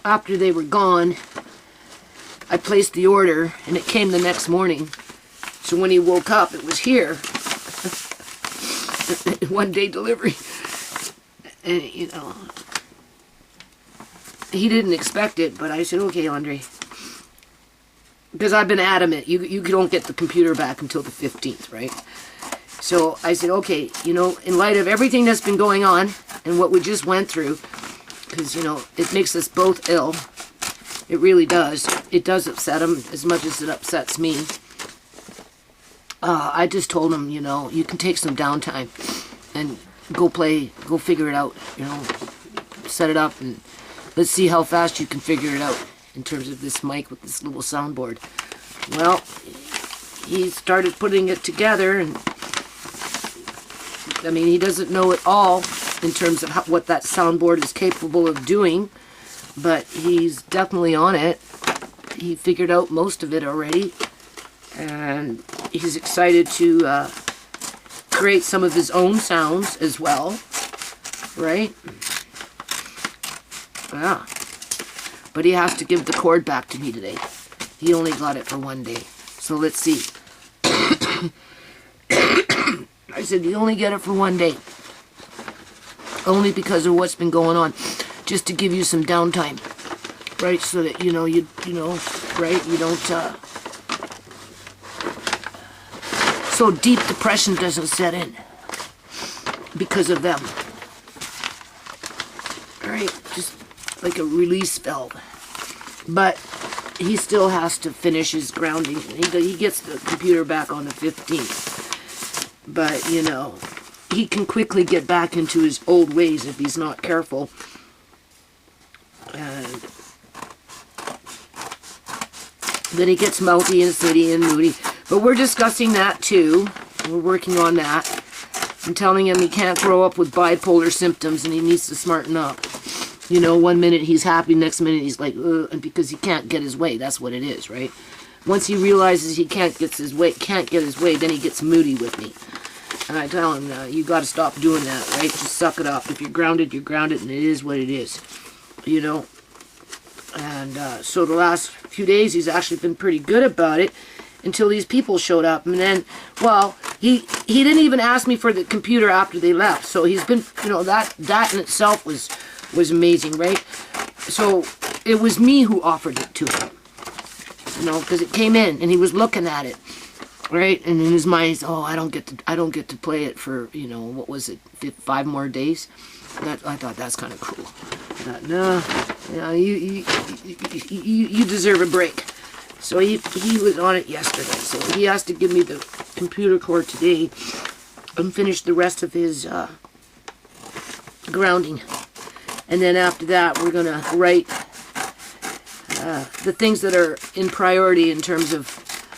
after they were gone, I placed the order, and it came the next morning. So when he woke up, it was here. 1-day delivery. And, he didn't expect it, but I said, okay, Andre. Because I've been adamant. You don't get the computer back until the 15th, right? So I said, okay, in light of everything that's been going on and what we just went through, because, it makes us both ill. It really does. It does upset him as much as it upsets me. I just told him, you can take some downtime and go figure it out, set it up, and let's see how fast you can figure it out in terms of this mic with this little soundboard. Well, he started putting it together, and he doesn't know it all in terms of what that soundboard is capable of doing. But he's definitely on it. He figured out most of it already. And he's excited to create some of his own sounds as well. Right? Yeah. But he has to give the cord back to me today. He only got it for 1 day. So let's see. I said, you only get it for 1 day. Only because of what's been going on. Just to give you some downtime, right? So that right? You don't so deep depression doesn't set in because of them, right? Just like a release valve. But he still has to finish his grounding. He gets the computer back on the 15th, but he can quickly get back into his old ways if he's not careful. And Then he gets mouthy and city and moody. But we're discussing that too. We're working on that. I'm telling him he can't grow up with bipolar symptoms and he needs to smarten up. You know, one minute he's happy, next minute he's like, ugh, and because he can't get his way. That's what it is, right? Once he realizes he can't get his way, then he gets moody with me. And I tell him, you got to stop doing that, right? Just suck it up. If you're grounded, and it is what it is. You know? And so the last few days he's actually been pretty good about it until these people showed up. And then, well, he didn't even ask me for the computer after they left. So he's been, you know, that in itself was amazing, right? So it was me who offered it to him. You know, because it came in and he was looking at it, right? And in his mind, he's, oh, I don't get to play it for, you know, what was it, 5 more days? I thought that's kind of cool. I thought, no, you deserve a break. So he was on it yesterday. So he has to give me the computer core today and finish the rest of his grounding. And then after that, we're gonna write the things that are in priority in terms of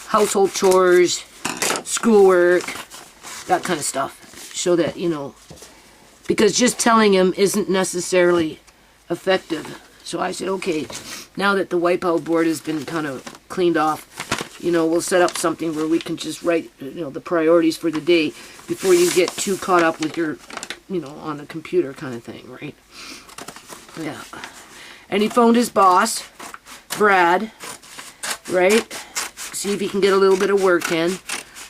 household chores, schoolwork, that kind of stuff. So that, you know, because just telling him isn't necessarily effective. So I said, okay, now that the wipeout board has been kind of cleaned off, you know, we'll set up something where we can just write, you know, the priorities for the day before you get too caught up with your, you know, on the computer kind of thing, right? Yeah. And he phoned his boss, Brad, right? See if he can get a little bit of work in.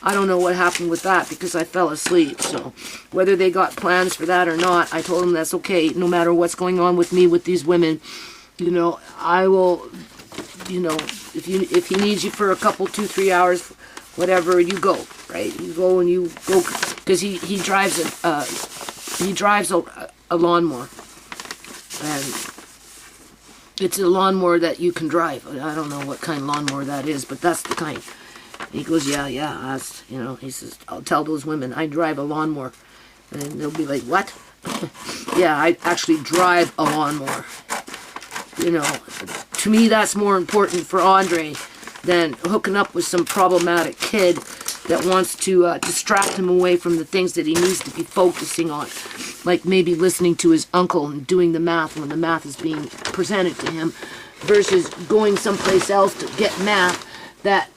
I don't know what happened with that because I fell asleep. So whether they got plans for that or not, I told him that's okay. No matter what's going on with me with these women, you know, I will, you know, if he needs you for a couple, 2-3 hours, whatever, you go, right? You go and you go, because he drives a lawnmower. And it's a lawnmower that you can drive. I don't know what kind of lawnmower that is, but that's the kind. He goes, yeah, that's, you know, he says, I'll tell those women I drive a lawnmower. And they'll be like, what? Yeah, I actually drive a lawnmower. You know, to me that's more important for Andre than hooking up with some problematic kid that wants to distract him away from the things that he needs to be focusing on. Like maybe listening to his uncle and doing the math when the math is being presented to him versus going someplace else to get math that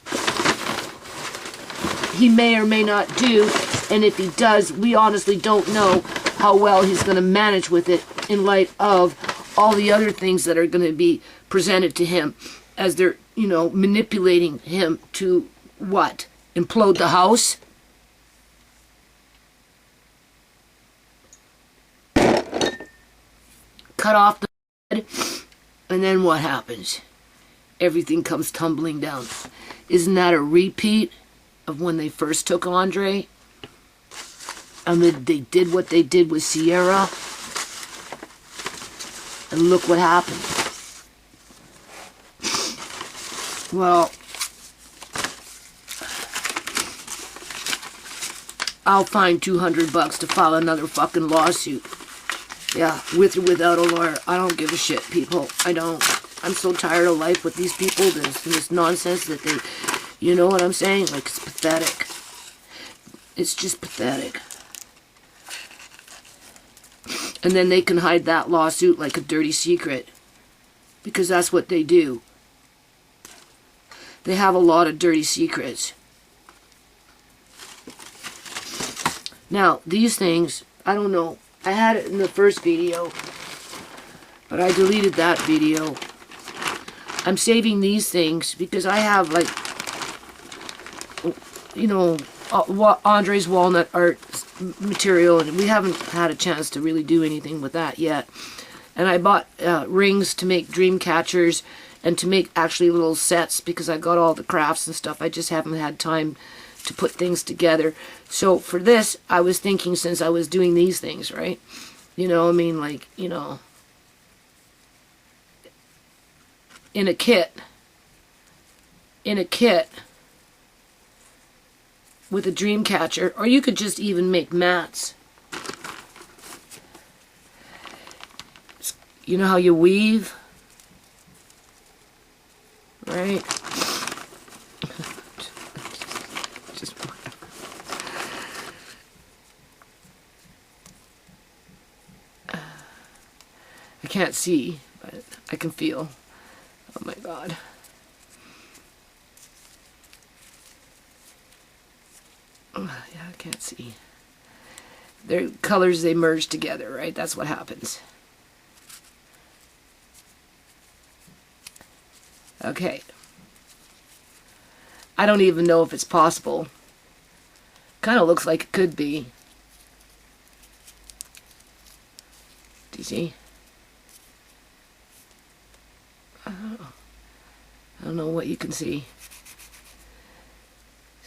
he may or may not do. And if he does, we honestly don't know how well he's going to manage with it in light of all the other things that are going to be presented to him as they're, you know, manipulating him to what? Implode the house? Cut off the bed? And then what happens? Everything comes tumbling down. Isn't that a repeat of when they first took Andre? And they did what they did with Sierra? And look what happened. Well, I'll find $200 to file another fucking lawsuit. Yeah, with or without a lawyer. I don't give a shit, people. I don't. I'm so tired of life with these people. This nonsense that they, you know what I'm saying? Like, it's pathetic. It's just pathetic. And then they can hide that lawsuit like a dirty secret. Because that's what they do. They have a lot of dirty secrets. Now, these things, I don't know. I had it in the first video, but I deleted that video. I'm saving these things because I have, like, you know, Andre's walnut art material, and we haven't had a chance to really do anything with that yet. And I bought rings to make dream catchers and to make actually little sets because I got all the crafts and stuff. I just haven't had time to put things together. So for this, I was thinking, since I was doing these things, right? You know, I mean, like, you know, in a kit with a dream catcher, or you could just even make mats. You know how you weave, right? I can't see, but I can feel. Oh my God. Oh, yeah, I can't see. Their colors, they merge together, right? That's what happens. Okay. I don't even know if it's possible. Kind of looks like it could be. Do you see? I don't know what you can see.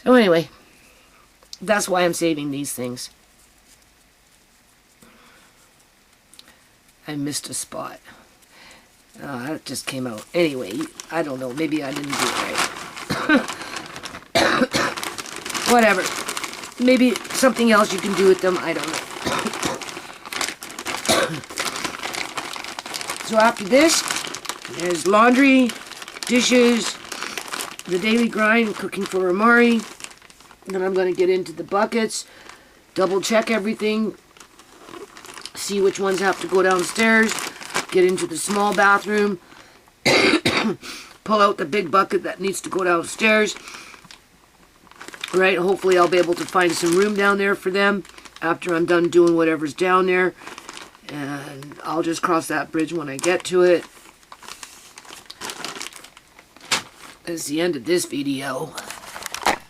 So anyway, that's why I'm saving these things. I missed a spot. That just came out. Anyway, I don't know. Maybe I didn't do it right. Whatever. Maybe something else you can do with them. I don't know. So after this, there's laundry, dishes, the daily grind, cooking for Amari. Then I'm going to get into the buckets, double check everything, see which ones have to go downstairs, get into the small bathroom, pull out the big bucket that needs to go downstairs. Right, hopefully I'll be able to find some room down there for them after I'm done doing whatever's down there. And I'll just cross that bridge when I get to it. That's the end of this video.